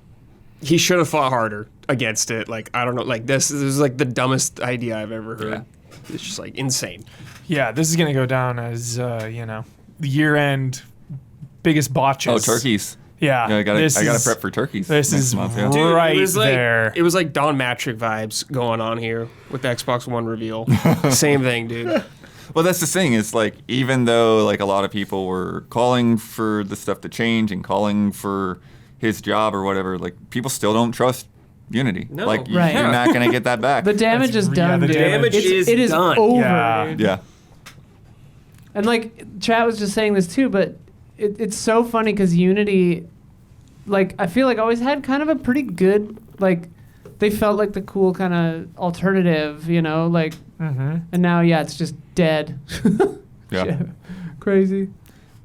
He should have fought harder. against it. Like, I don't know. Like, this is like the dumbest idea I've ever heard. Yeah. It's just like insane. Yeah, this is gonna go down as the year-end biggest botches. Oh, turkeys. Yeah, Yeah, I gotta prep for turkeys. This next is month, yeah. Dude, right it was like, there. It was like Don Matrick vibes going on here with the Xbox One reveal. Same thing, dude. Well, that's the thing. Is like even though like a lot of people were calling for the stuff to change and calling for his job or whatever, like people still don't trust Unity. No. Like Right. you're not gonna get that back. The damage is done, the dude. damage It is done. over, Yeah. dude. yeah. And like chat was just saying this too, but it's so funny because Unity, like I feel like always had kind of a pretty good like they felt like the cool kind of alternative, like. Mm-hmm. And now it's just dead. Yeah. Shit. Crazy.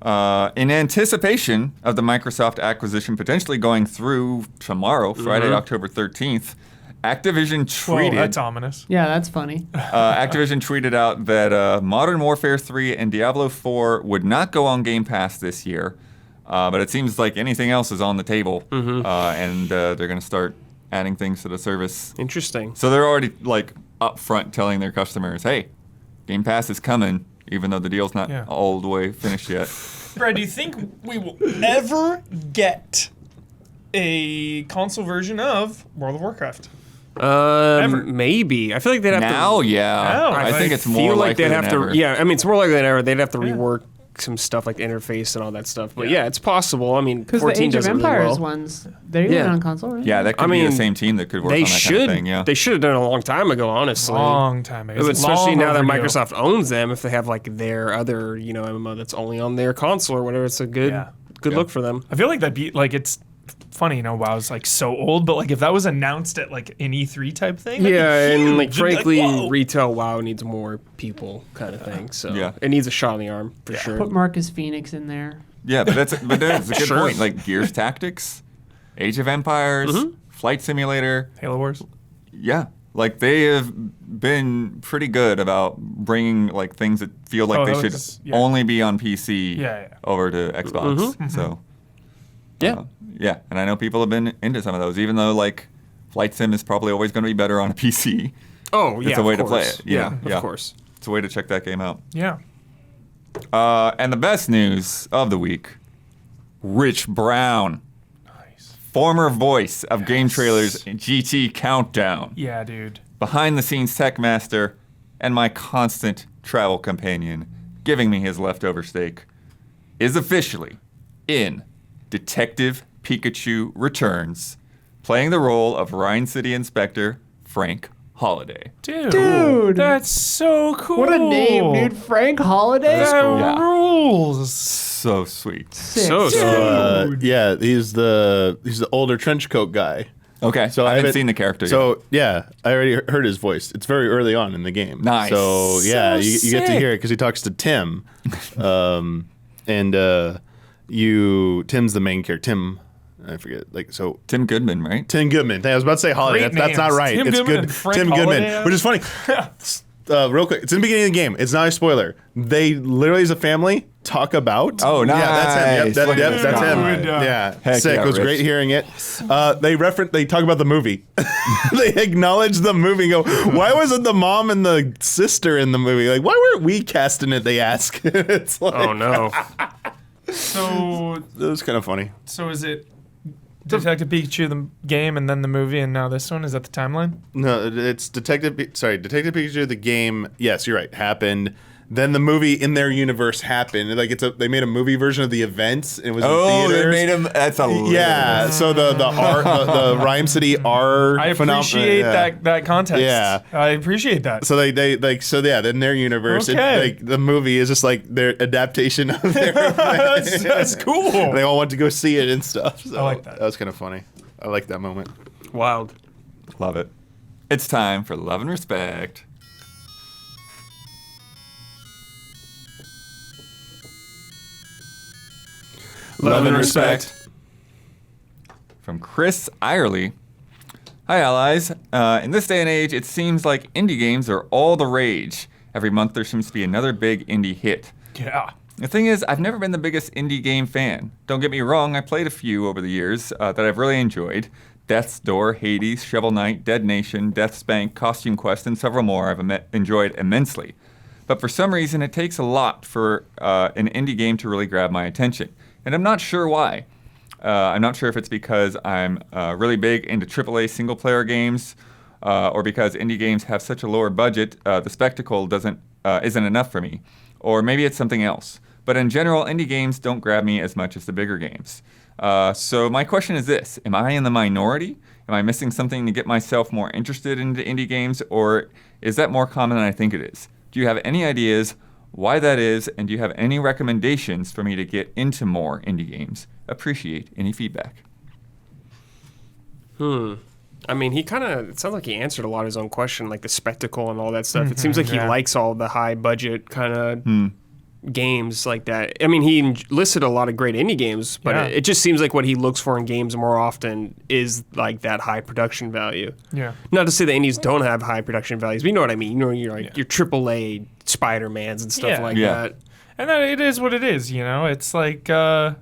In anticipation of the Microsoft acquisition potentially going through tomorrow, Friday, October 13th, Activision Whoa, tweeted. that's ominous. Yeah, that's funny. Activision tweeted out that Modern Warfare 3 and Diablo 4 would not go on Game Pass this year, but it seems like anything else is on the table, and they're going to start adding things to the service. Interesting. So they're already like up front telling their customers, "Hey, Game Pass is coming," even though the deal's not all the way finished yet. Brad, do you think we will ever get a console version of World of Warcraft? Maybe. I feel like they'd have Now, to. yeah, Oh, I think it's more feel like likely they'd than have ever. to. Yeah, I mean, it's more likely than ever. They'd have to rework some stuff like the interface and all that stuff. But yeah, it's possible. I mean, Because the 14 Age of does it really Empires well. ones, they're Yeah. even on console, right? Yeah, that could I be the mean, same team that could work They on that should. kind of thing. Yeah, They should have done it a long time ago, honestly. Long time ago. It's Especially long now that overdue. Microsoft owns them, if they have like their other, MMO that's only on their console or whatever, it's a good, Yeah. look for them. I feel like that'd be like it's funny, WoW's like so old, but like if that was announced at like an E3 type thing, that'd be Yeah, and like huge. It'd be frankly, whoa. retail WoW needs more people, kind of thing. So Yeah. it needs a shot in the arm for sure. Put Marcus Phoenix in there. yeah, but that's a good Sure. point. Like Gears Tactics, Age of Empires, Flight Simulator. Halo Wars. Yeah, like they have been pretty good about bringing like things that feel like Oh, they that should was- only be on PC Yeah. over to Xbox. So Yeah. yeah, and I know people have been into some of those, even though like Flight Sim is probably always going to be better on a PC. Oh, yeah. It's a way of to play course. it. you Yeah, know? of course. It's a way to check that game out. Yeah. And the best news of the week, Rich Brown, Nice. former voice of game trailers GT Countdown, Yeah, dude. behind-the-scenes tech master, and my constant travel companion, giving me his leftover steak, is officially in Detective Pikachu Returns, playing the role of Rhine City Inspector Frank Holiday. Dude. That's so cool. What a name, dude. Frank Holiday? That's That cool. Yeah. rules. So sweet. Sick. So Dude. Yeah, he's the older trench coat guy. Okay, so I haven't seen the character yet. So yeah, I already heard his voice. It's very early on in the game. Nice. So yeah, So you get to sick. hear it because he talks to Tim, and Tim's the main character. Tim, I forget. Like so. Tim Goodman, right? Tim Goodman. I was about to say Holiday. Great That's not names. right. Tim it's Goodman good. and Frank Tim Holiday. Goodman, which is funny. Real quick, it's in the beginning of the game. It's not a spoiler. They literally, as a family, talk about. Oh, Yeah, that's him. nice. Yep, that's Look at him. this guy. Yeah, Heck sick. yeah, It was Rich. great hearing it. They talk about the movie. They acknowledge the movie. And go, why wasn't the mom and the sister in the movie? Like, why weren't we casting it? They ask. It's like, Oh, no. So, it was kind of funny. so is it Detective Pikachu the game and then the movie and now this one? Is that the timeline? No, it's Detective Pikachu the game. Yes, you're right. Happened. Then the movie in their universe happened. Like they made a movie version of the events. It was in Oh, they theaters. made him. That's a Yeah. So the Rhyme City R. I phenom- appreciate yeah. that context. Yeah. I appreciate that. So they in their universe, Okay. the movie is just like their adaptation of their. That's cool. They all went to go see it and stuff. So I like that. That was kind of funny. I like that moment. Wild. Love it. It's time for Love and Respect. Love and respect. From Chris Irely. Hi, allies. In this day and age, it seems like indie games are all the rage. Every month, there seems to be another big indie hit. Yeah. The thing is, I've never been the biggest indie game fan. Don't get me wrong, I played a few over the years that I've really enjoyed. Death's Door, Hades, Shovel Knight, Dead Nation, Death's Bank, Costume Quest, and several more I've enjoyed immensely. But for some reason, it takes a lot for an indie game to really grab my attention. And I'm not sure why. I'm not sure if it's because I'm really big into AAA single-player games, or because indie games have such a lower budget, the spectacle isn't enough for me. Or maybe it's something else. But in general, indie games don't grab me as much as the bigger games. So my question is this: am I in the minority? Am I missing something to get myself more interested into indie games, or is that more common than I think it is? Do you have any ideas why that is, and do you have any recommendations for me to get into more indie games? Appreciate any feedback. I mean, it sounds like he answered a lot of his own question, like the spectacle and all that stuff. It seems like he likes all the high budget kind of games like that. I mean, he listed a lot of great indie games, but it just seems like what he looks for in games more often is like that high production value. Yeah. Not to say that indies don't have high production values, but you know what I mean. You know, you're like your AAA Spider-Mans and stuff like that. And then it is what it is, you know? It's like, I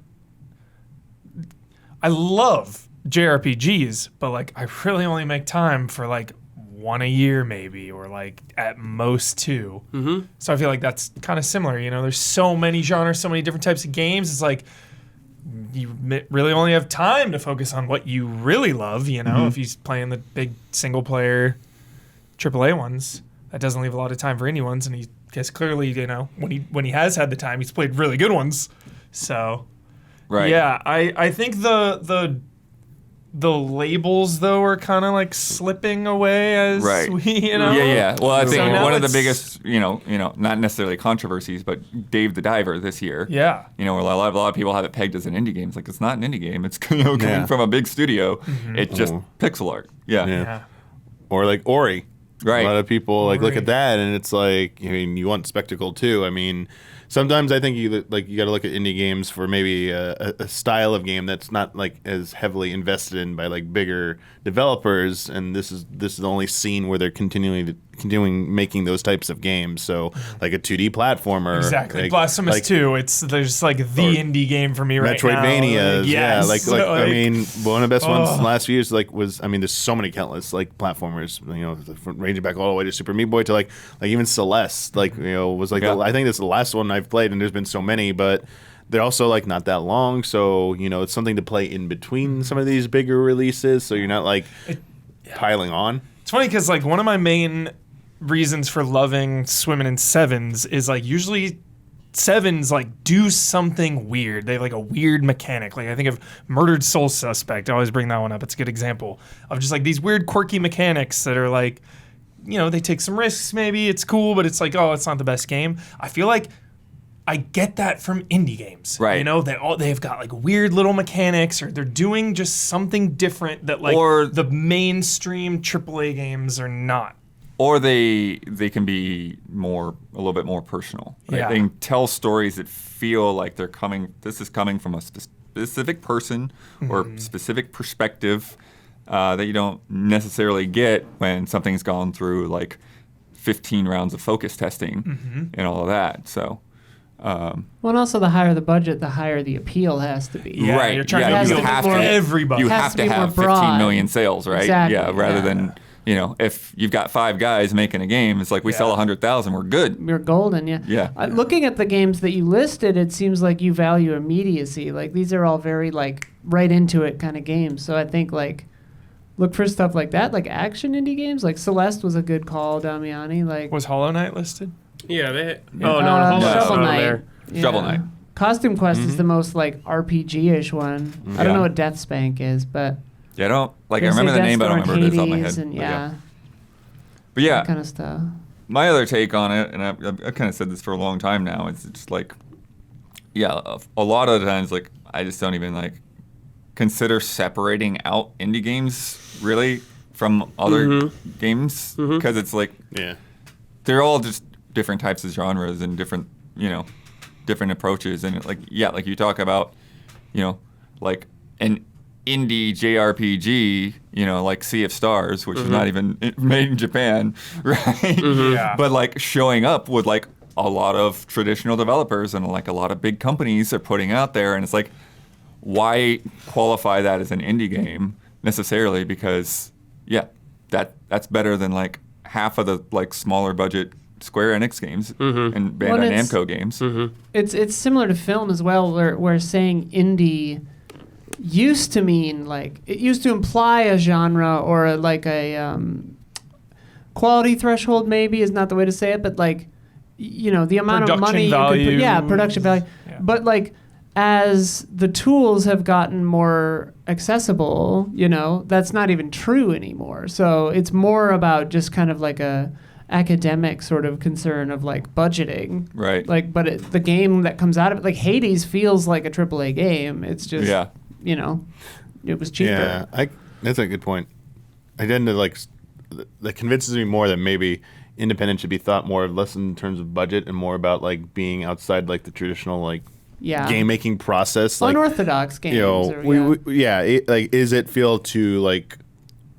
love JRPGs, but like I really only make time for like one a year maybe, or like at most two. So I feel like that's kind of similar, you know? There's so many genres, so many different types of games. It's like you really only have time to focus on what you really love, you know? If he's playing the big single player AAA ones, that doesn't leave a lot of time for any ones, and he gets clearly, you know, when he has had the time, he's played really good ones. So yeah, I think the labels though are kind of like slipping away as we, you know. Yeah. Well, I think So now one of the it's- biggest, you know, not necessarily controversies, but Dave the Diver this year. Yeah. You know, where a lot of people have it pegged as an indie game. It's like, it's not an indie game. It's, you know, coming from a big studio. It's just pixel art. Yeah. Or like Ori. Right. A lot of people like look Ori. at that, and it's like, I mean, you want spectacle too. I mean, sometimes I think you got to look at indie games for maybe a style of game that's not like as heavily invested in by like bigger developers, and this is the only scene where they're continuing making those types of games. So like a 2D platformer, Exactly. like, Blasphemous 2. There's like the indie game for me right now. Metroidvanias, Yes. I mean, one of the best ones in the last few years, there's so many countless like platformers, you know, ranging back all the way to Super Meat Boy to like even Celeste, like, you know, was like I think that's the last one I've played, and there's been so many, but they're also like not that long, so you know it's something to play in between some of these bigger releases, so you're not like piling on. It's funny because like one of my main reasons for loving swimming in sevens is like usually sevens like do something weird. They have like a weird mechanic. Like I think of Murdered Soul Suspect. I always bring that one up. It's a good example of just like these weird quirky mechanics that are like, you know, they take some risks maybe. It's cool, but it's like, oh, it's not the best game. I feel like I get that from indie games. Right. You know, they've got like weird little mechanics, or they're doing just something different that like Or- the mainstream AAA games are not. Or they can be a little bit more personal. Right? Yeah. They can tell stories that feel like this is coming from a specific person or specific perspective that you don't necessarily get when something's gone through like 15 rounds of focus testing and all of that. So, Well, and also the higher the budget, the higher the appeal has to be. Yeah, right. you're trying to you appeal have to to everybody. You Has have to to be more have 15 broad. million sales, right? Exactly, Yeah, rather yeah. than, you know, if you've got 5 guys making a game, it's like we sell 100,000, we're good. You're golden, yeah. Yeah. Looking at the games that you listed, it seems like you value immediacy. Like these are all very like right into it kind of games. So I think like look for stuff like that, like action indie games. Like Celeste was a good call, Damiani. Like Was Hollow Knight listed? Yeah, Hollow Knight's Shovel not on Knight. there. Yeah. Shovel Knight. Costume Quest is the most like RPG-ish one. I don't Yeah. know what Death's Bank is, but Yeah, I don't, like, I Gonna say remember the name, but I don't Death's Door remember and what it is off my Hades head. and But yeah, But yeah, that kind of stuff. my other take on it, and I've kind of said this for a long time now, it's just like, yeah, a lot of the times, like, I just don't even, like, consider separating out indie games, really, from other games, because it's like, Yeah. they're all just different types of genres and different, you know, different approaches. And, like, yeah, like you talk about, you know, like, an indie JRPG, you know, like Sea of Stars, which is not even made in Japan, right? Yeah. But like showing up with like a lot of traditional developers and like a lot of big companies are putting out there, and it's like, why qualify that as an indie game? necessarily because that's better than like half of the like smaller budget Square Enix games and Bandai Namco games. It's similar to film as well, where saying indie used to mean like it used to imply a genre or a quality threshold. Maybe is not the way to say it, but like the amount of money value. you could put, production value. Yeah. But like as the tools have gotten more accessible, that's not even true anymore. So it's more about just kind of like a academic sort of concern of like budgeting, right? Like, but the game that comes out of it, like Hades, feels like a AAA game. It's just, it was cheaper. Yeah, that's a good point. I tend to like that convinces me more that maybe independent should be thought more less in terms of budget and more about like being outside like the traditional like game making process, like unorthodox games. Like is it feel to like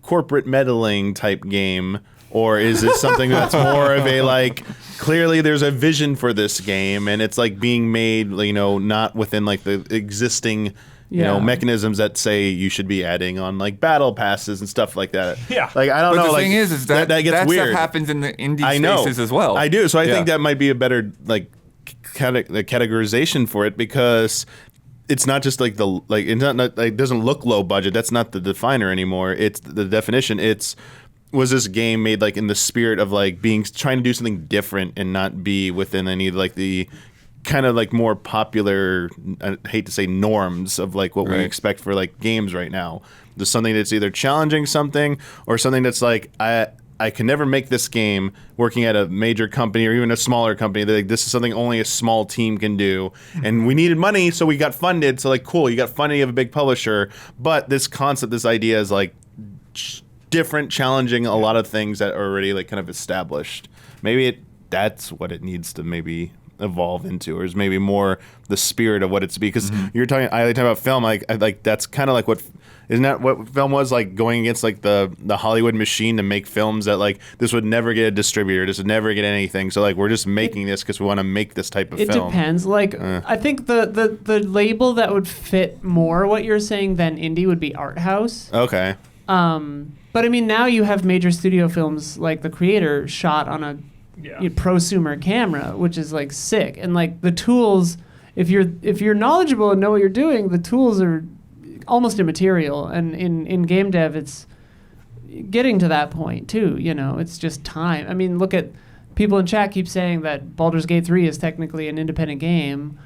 corporate meddling type game? Or is it something that's more of a like clearly there's a vision for this game and it's like being made not within like the existing mechanisms that say you should be adding on like battle passes and stuff like that. Yeah. Like I don't know. The like, thing is that gets that weird. stuff happens in the indie spaces as well. I do. So I think that might be a better like categorization for it because it's not just like it's not like, it doesn't look low budget. That's not the definer anymore. It's the definition. Was this game made like in the spirit of like trying to do something different and not be within any like the kind of like more popular, I hate to say norms of like what we expect for like games right now. There's something that's either challenging something or something that's like I can never make this game working at a major company or even a smaller company. They're like, this is something only a small team can do. And we needed money, so we got funded. So like, cool, you got funding of a big publisher. But this concept, this idea is like different, challenging a lot of things that are already like kind of established. Maybe that's what it needs to maybe evolve into, or is maybe more the spirit of what it's because you're talking about film, like that's kind of like what isn't that what film was like, going against like the Hollywood machine to make films that like this would never get a distributor, this would never get anything, so like we're just making this because we want to make this type of film. It depends. Like I think the label that would fit more what you're saying than indie would be art house. Okay. But I mean, now you have major studio films like The Creator shot on a prosumer camera, which is like sick. And like the tools, if you're knowledgeable and know what you're doing, the tools are almost immaterial. And in game dev, it's getting to that point too. It's just time. I mean, look at people in chat keep saying that Baldur's Gate 3 is technically an independent game,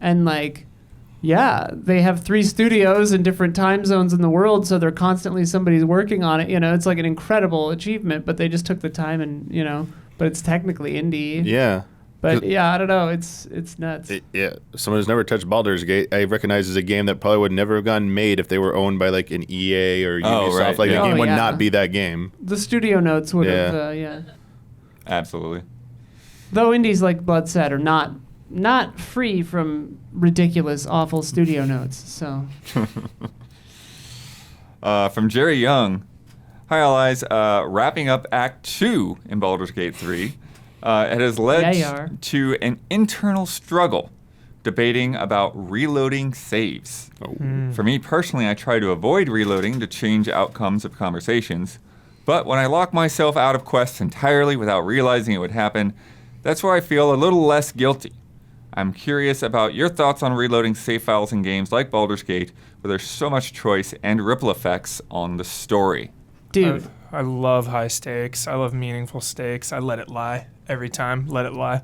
and like. Yeah, they have 3 studios in different time zones in the world, so they're constantly somebody's working on it. It's like an incredible achievement, but they just took the time and, but it's technically indie. Yeah. But I don't know. It's nuts. Someone who's never touched Baldur's Gate, I recognize as a game that probably would never have gotten made if they were owned by like an EA or Ubisoft. Right. Like the game would not be that game. The studio notes would have, Absolutely. Though indies like Blood Set are not free from ridiculous, awful studio notes. So, from Jerry Young, hi allies. Wrapping up Act 2 in Baldur's Gate 3, it has led to an internal struggle, debating about reloading saves. For me personally, I try to avoid reloading to change outcomes of conversations, but when I lock myself out of quests entirely without realizing it would happen, that's where I feel a little less guilty. I'm curious about your thoughts on reloading save files in games like Baldur's Gate, where there's so much choice and ripple effects on the story. Dude. I love high stakes. I love meaningful stakes. I let it lie every time. Let it lie.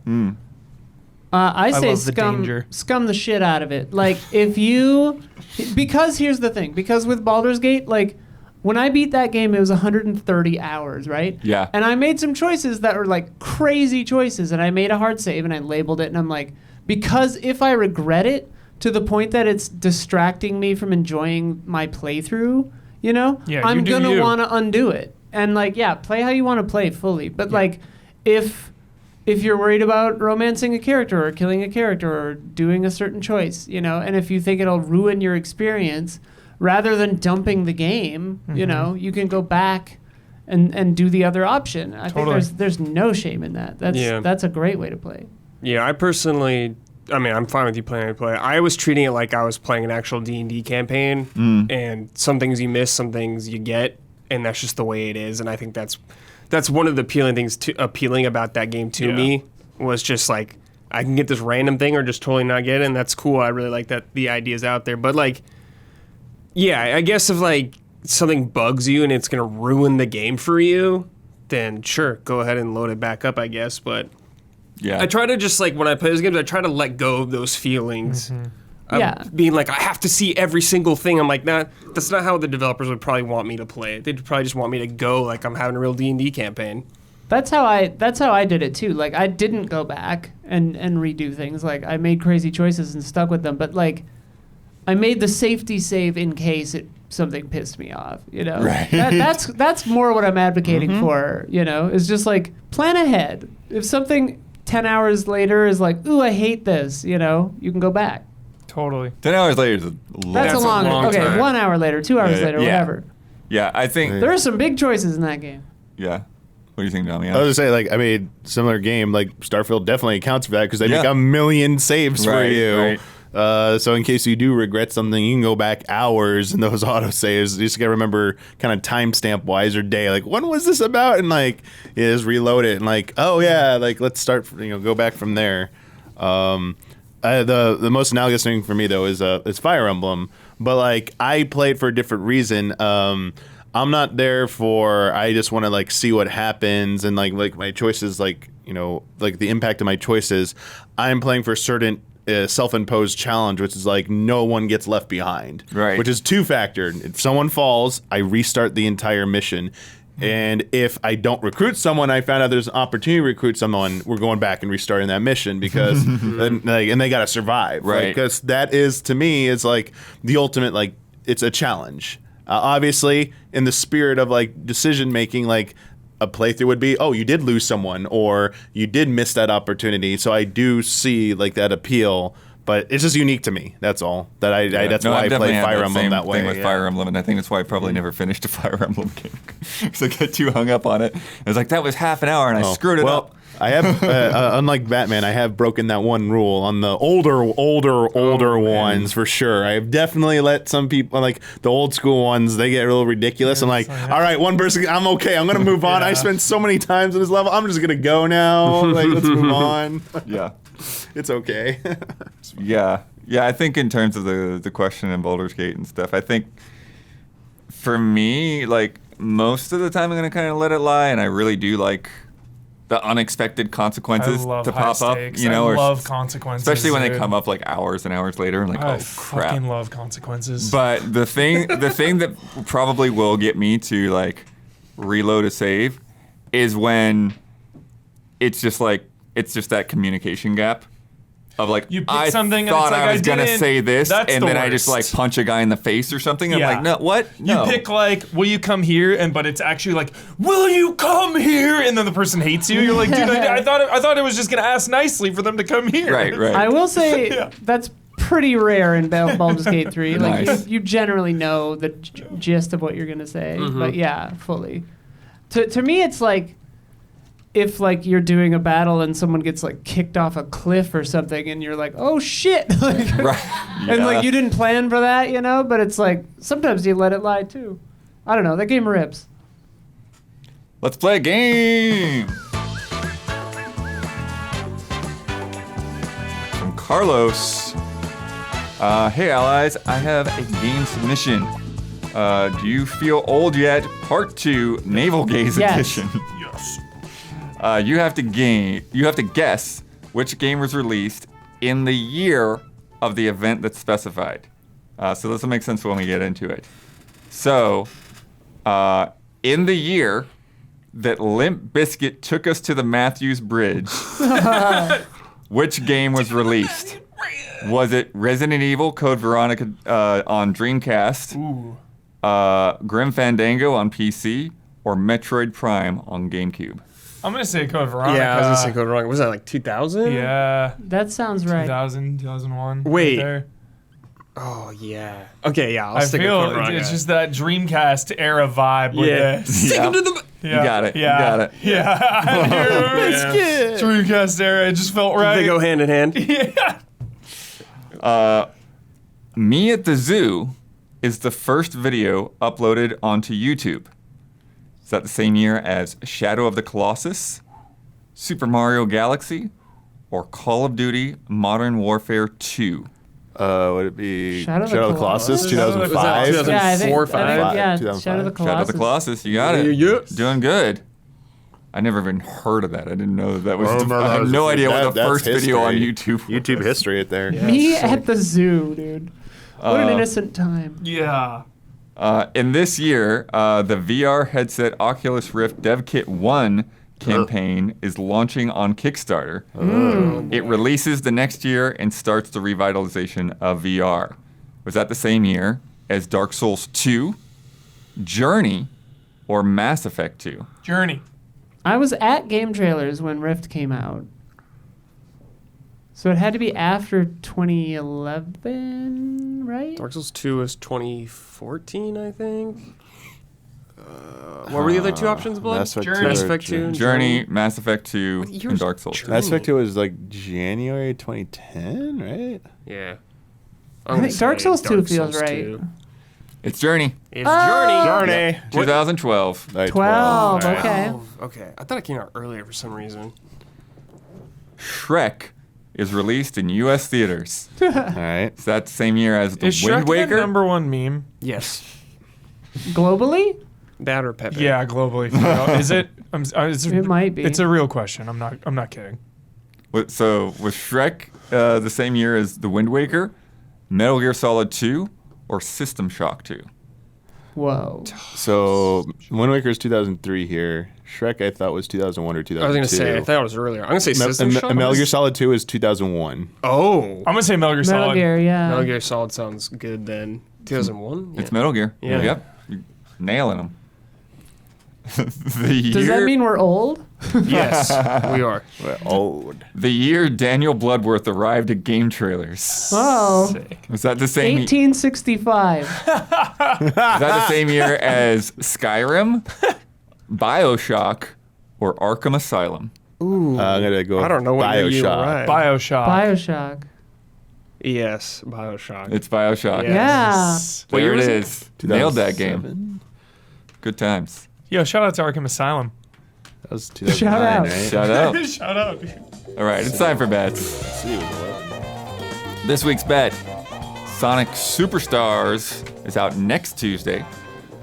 I say love the danger. scum the shit out of it. Like, because here's the thing. Because with Baldur's Gate, like, when I beat that game, it was 130 hours, right? Yeah. And I made some choices that were, like, crazy choices. And I made a hard save, and I labeled it, and I'm like... Because if I regret it to the point that it's distracting me from enjoying my playthrough, I'm going to want to undo it. And like, play how you want to play fully. But like, if you're worried about romancing a character or killing a character or doing a certain choice, and if you think it'll ruin your experience, rather than dumping the game, you can go back and do the other option. I think there's no shame in that. That's a great way to play. Yeah, I personally I mean, I'm fine with you playing play. I was treating it like I was playing an actual D&D campaign, and some things you miss, some things you get, and that's just the way it is. And I think that's one of the appealing about that game to me, was just like, I can get this random thing or just totally not get it, and that's cool. I really like that the idea's out there. But like, yeah, I guess if like something bugs you and it's gonna ruin the game for you, then sure, go ahead and load it back up, I guess. But Yeah. I try to just like, when I play those games, I try to let go of those feelings. Being like, I have to see every single thing. I'm like, nah, that's not how the developers would probably want me to play it. They'd probably just want me to go like I'm having a real D&D campaign. That's how I did it too. Like I didn't go back and redo things. Like I made crazy choices and stuck with them, but like I made the safety save in case something pissed me off, you know. Right. That's more what I'm advocating for, you know. Is just like plan ahead. If something 10 hours later is like, ooh, I hate this, you know, you can go back. Totally. 10 hours later is a That's a long okay, time. 1 hour later, 2 hours later, whatever. Yeah, I think. There are some big choices in that game. Yeah. What do you think, Dom? I was just saying, like, I mean, similar game, like Starfield definitely accounts for that because they make a million saves for you. Right. So in case you do regret something, you can go back hours in those autosaves. You just gotta remember kind of timestamp wise or day, like when was this about, and like you just reload it and like, oh yeah, like let's start, go back from there. The most analogous thing for me though is Fire Emblem, but like I play it for a different reason. I'm not there for, I just want to like see what happens and like my choices, like like the impact of my choices. I'm playing for a certain self-imposed challenge, which is like no one gets left behind, right? Which is two-factored. If someone falls, I restart the entire mission. And if I don't recruit someone, I found out there's an opportunity to recruit someone, we're going back and restarting that mission because and they got to survive, right? Because that is, to me, is like the ultimate, like it's a challenge. Obviously, in the spirit of like decision making, like a playthrough would be, oh, you did lose someone or you did miss that opportunity. So I do see like that appeal, but it's just unique to me. That's all. That's why I play Fire Emblem that way. Thing with Fire Emblem, and I think that's why I probably never finished a Fire Emblem game because I get too hung up on it. I was like, that was half an hour, and I screwed it up. I have, unlike Batman, I have broken that one rule on the older ones for sure. I have definitely let some people, like the old school ones, they get a little ridiculous. I'm like, all right, one person, I'm okay. I'm gonna move on. I spent so many times on this level. I'm just gonna go now. Like, let's move on. Yeah, it's okay. Yeah. I think in terms of the question in Baldur's Gate and stuff, I think for me, like most of the time, I'm gonna kind of let it lie, and I really do like the unexpected consequences to pop up, I love consequences, especially when they come up like hours and hours later. I'm like, I oh crap! fucking love consequences. But the thing that probably will get me to like reload a save is when it's just that communication gap of like, you pick I something thought and it's like, I was gonna say this, that's and the then I just like worst. punch a guy in the face or something. I'm like, no, what? No. You pick like, will you come here? But it's actually like, will you come here? And then the person hates you. You're like, dude, I thought it was just gonna ask nicely for them to come here. Right. I will say that's pretty rare in Baldur's Gate 3. Like Nice. you generally know the gist of what you're gonna say, but yeah, fully. To me, it's like if like you're doing a battle and someone gets like kicked off a cliff or something, and you're like, oh shit, like, and like you didn't plan for that, you know. But it's like sometimes you let it lie too. I don't know. That game rips. Let's play a game. From Carlos. Hey allies, I have a game submission. Do you feel old yet? Part 2, Naval Gaze Edition. Yes. You have to guess which game was released in the year of the event that's specified. So this will make sense when we get into it. So, in the year that Limp Bizkit took us to the Matthews Bridge, which game was released? Was it Resident Evil Code Veronica on Dreamcast, Grim Fandango on PC, or Metroid Prime on GameCube? I'm gonna say Code Veronica. Yeah, I was gonna say Code Veronica. Was that like 2000? Yeah. That sounds right. 2000, 2001. Wait. Right there. Oh yeah. Okay, yeah. I'll I stick with Code feel Veronica. it's just that Dreamcast era vibe with this. Stick him to the. You got it. Yeah. You got it. Yeah. Dreamcast era. It just felt right. They go hand in hand. Yeah. Me at the Zoo is the first video uploaded onto YouTube. Is that the same year as Shadow of the Colossus, Super Mario Galaxy, or Call of Duty Modern Warfare 2? Would it be Shadow Shadow of of the Colossus, Colossus? 2005? Was that Yeah, I think, 2004, I think 5? yeah, 2005. Shadow of the Colossus. Shadow of the Colossus, you got it. Yeah. Doing good. I never even heard of that. I didn't know that was. Remember I that have was- no idea what the that's first video on history. YouTube was. YouTube history right there. Me at the zoo, dude. What an innocent time. Yeah. In this year, the VR headset Oculus Rift Dev Kit 1 campaign is launching on Kickstarter. It releases the next year and starts the revitalization of VR. Was that the same year as Dark Souls 2, Journey, or Mass Effect 2? Journey. I was at Game Trailers when Rift came out. So it had to be after 2011, right? Dark Souls 2 was 2014, I think. What were the other two options, Blood? Mass Effect Journey. 2 Mass or Effect 2 and Journey, Mass Effect 2, What year and was Dark Souls 2. Journey? Mass Effect 2 was like January 2010, right? Yeah. I think Dark Souls 2 feels right. 2. It's Journey, It's Journey. 2012. Like 12, Alright. okay. Okay. I thought it came out earlier for some reason. Shrek is released in U.S. theaters. All right. Is that the same year as the Is Wind Shrek the Waker? number one meme? Yes. Globally? That or Pepe. Yeah, globally. Is it? It might be. It's a real question. I'm not kidding. So was Shrek the same year as the Wind Waker, Metal Gear Solid 2, or System Shock 2? Whoa. So Wind Waker's 2003 here. Shrek I thought was 2001 or 2002. I was going to say, I thought it was earlier. I'm going to say System Shock. Metal Gear Solid 2 is 2001. Oh. I'm gonna say Metal Gear Metal Solid. Gear, yeah. Metal Gear Solid sounds good then. 2001? It's Metal Gear. Yeah. Yep. You're nailing them. the year, Does that mean we're old? Yes, we are. We're old. the year Daniel Bloodworth arrived at game trailers? Oh. Was that the same? 1865. Was that the same year as Skyrim, BioShock, or Arkham Asylum? Ooh. I'm gonna go. I don't know what year you BioShock. arrived. Bioshock. Bioshock. Yes, BioShock. It's BioShock. Yeah. Yeah. There year it was it? is. Nailed that game. 2007? Good times. Yo, shout out to Arkham Asylum. That was 2009, Shout out. right? Shout out. Shout out. Dude. All right, it's time for bets. See, it was 11. This week's bet, Sonic Superstars, is out next Tuesday.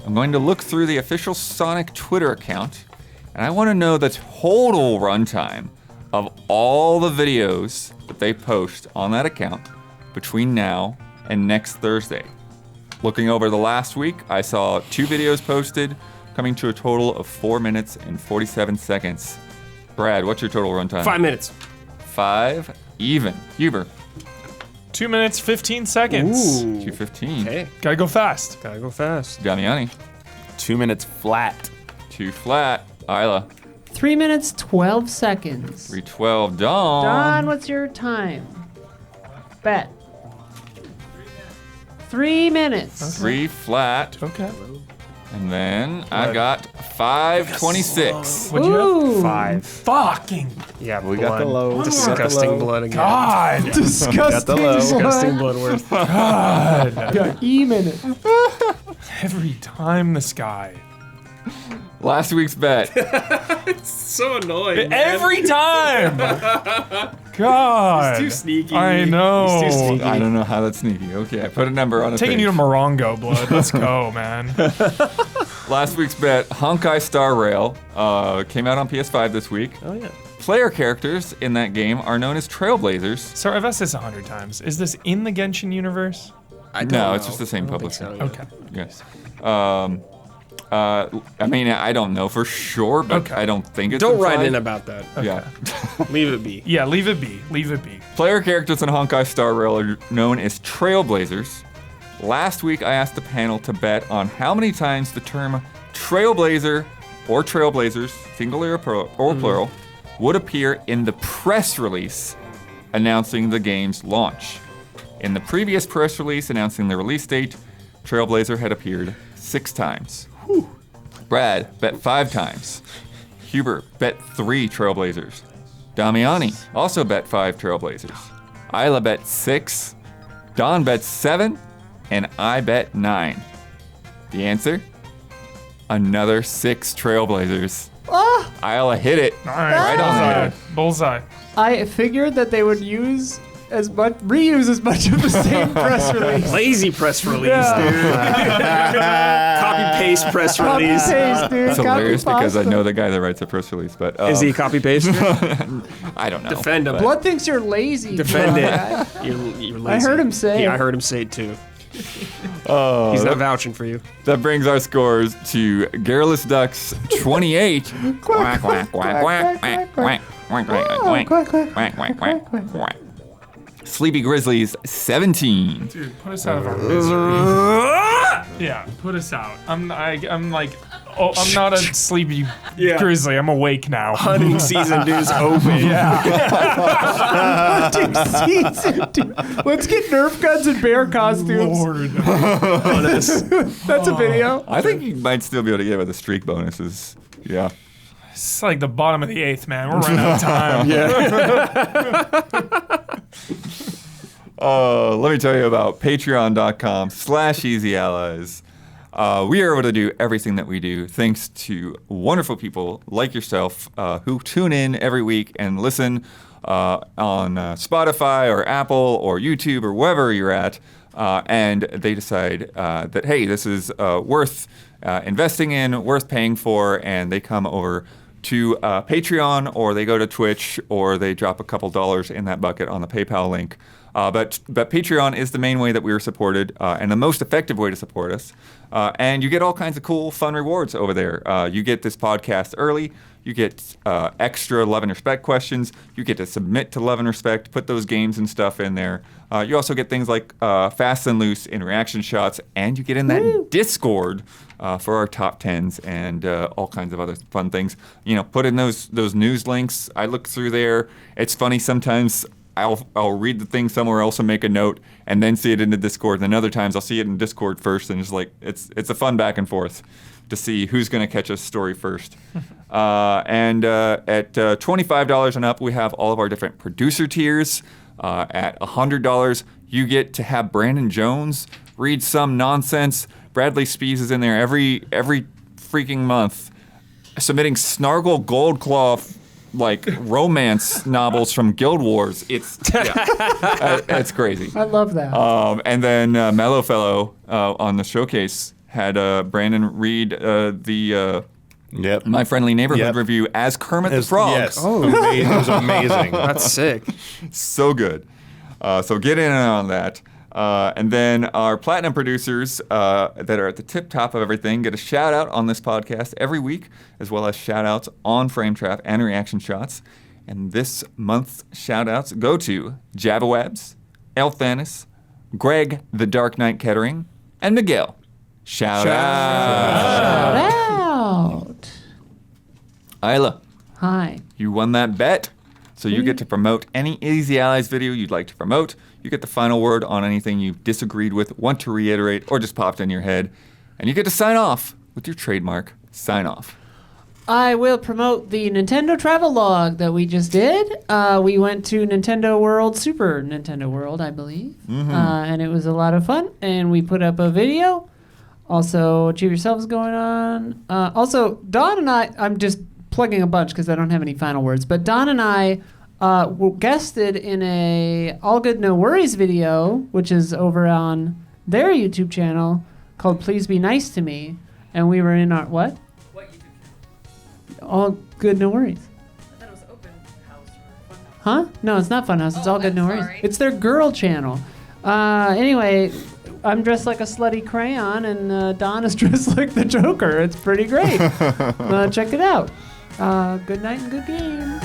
I'm going to look through the official Sonic Twitter account, and I want to know the total runtime of all the videos that they post on that account between now and next Thursday. Looking over the last week, I saw 2 videos posted, coming to a total of 4 minutes and 47 seconds. Brad, what's your total runtime? 5 minutes. 5 even. Huber, 2 minutes, 15 seconds. 2:15. Hey, Gotta go fast. gotta go fast. Damiani, 2 minutes flat. 2 flat. Isla, 3 minutes, 12 seconds. 3:12. Dawn. Don, what's your time? Bet. 3 minutes. 3 flat. Okay. And then I got 5:26. What'd you have? Ooh. 5. Fucking Yeah, We got the blood. low. Disgusting blood again. God. Got the low. Disgusting Bloodworth. God. Got E minutes. Every time the sky. Last week's bet. So annoying. Every time. God. Too sneaky. I know. He's too sneaky. I don't know how that's sneaky. Okay, I put a number on it. Taking you to Morongo, blood. Let's go, man. Last week's bet, Honkai Star Rail, came out on PS5 this week. Oh yeah. Player characters in that game are known as Trailblazers. So I've asked this 100 times. Is this in the Genshin universe? I don't No, know. it's just the same I don't think publisher. so, yeah. Okay. Yes. I mean, I don't know for sure, but Okay. I don't think it's Don't write implied. in about that. Yeah. Leave it be. Yeah, leave it be. Leave it be. Player characters in Honkai Star Rail are known as Trailblazers. Last week, I asked the panel to bet on how many times the term Trailblazer or Trailblazers, singular or plural, would appear in the press release announcing the game's launch. In the previous press release announcing the release date, Trailblazer had appeared 6 times. Brad bet 5 times. Hubert bet 3 Trailblazers. Damiani also bet 5 Trailblazers. Isla bet 6. Don bets 7, and I bet 9. The answer? Another 6 Trailblazers. Isla hit it right on there. Bullseye. I figured that they would reuse as much of the same press release. Lazy press release, dude. Copy paste press release. Copy-paste, dude. It's hilarious Copy because I pasta. know the guy that writes the press release, but Is he copy paste? I don't know. Defend him. but- Blood thinks you're lazy. Defend dude. it. You're lazy. I heard him say Yeah, it. I heard him say it too. Oh, He's that, not vouching for you. that brings our scores to Garrulous Ducks 28. Quack, quack, quack, quack, quack, quack, quack, quack, quack, quack, quack, quack. Sleepy Grizzlies 17. Dude, put us out of our misery. Yeah, put us out. I'm like, oh, I'm not a sleepy grizzly. I'm awake now. Hunting season, dude's open. Season, dude. Let's get Nerf guns and bear costumes. Lord. That's a video. I think you might still be able to get with the streak bonuses. Yeah. It's like the bottom of the 8th, man. We're running out of time. Let me tell you about patreon.com/easyallies. We are able to do everything that we do thanks to wonderful people like yourself who tune in every week and listen on Spotify or Apple or YouTube or wherever you're at. And they decide that, hey, this is worth investing in, worth paying for, and they come over to Patreon, or they go to Twitch, or they drop a couple dollars in that bucket on the PayPal link. But Patreon is the main way that we are supported and the most effective way to support us. And you get all kinds of cool, fun rewards over there. You get this podcast early. You get extra Love and Respect questions. You get to submit to Love and Respect, put those games and stuff in there. You also get things like Fast and Loose in reaction shots, and you get in that Discord for our top 10s and all kinds of other fun things. You know, put in those news links. I look through there. It's funny sometimes. I'll read the thing somewhere else and make a note, and then see it in the Discord. And then other times I'll see it in Discord first, and it's a fun back and forth to see who's going to catch a story first. And at $25 and up, we have all of our different producer tiers. At $100, you get to have Brandon Jones read some nonsense. Bradley Spees is in there every freaking month, submitting Snargle Goldclaw like romance novels from Guild Wars. It's crazy. I love that. And then Mellow Fellow on the showcase had Brandon read the My Friendly Neighborhood review as Kermit the Frog. Yes. Oh, it was amazing. That's sick. So good. So get in on that. And then our platinum producers that are at the tip top of everything get a shout out on this podcast every week, as well as shout outs on Frame Trap and Reaction Shots. And this month's shout outs go to Javawabs, Elthanis, Greg the Dark Knight Kettering, and Miguel. Shout out. Out. Isla, Hi. you won that bet. So you get to promote any Easy Allies video you'd like to promote. You get the final word on anything you've disagreed with, want to reiterate, or just popped in your head. And you get to sign off with your trademark sign off. I will promote the Nintendo travel log that we just did. We went to Nintendo World, Super Nintendo World, I believe. And it was a lot of fun. And we put up a video. Also, Achieve Yourself is going on. Also, Don and I'm just plugging a bunch because I don't have any final words. But Don and I were guested in a All Good No Worries video, which is over on their YouTube channel called Please Be Nice to Me. And we were in our, what? What YouTube channel? All Good No Worries. I thought it was Open House or Fun House. Huh? No, it's not Funhouse. It's Oh, All Good I'm No Worries. sorry. It's their girl channel. Anyway, I'm dressed like a slutty crayon, and Don is dressed like the Joker. It's pretty great. Check it out. Good night and good game.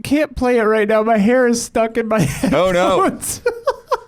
Can't play it right now. My hair is stuck in my head. Oh, no.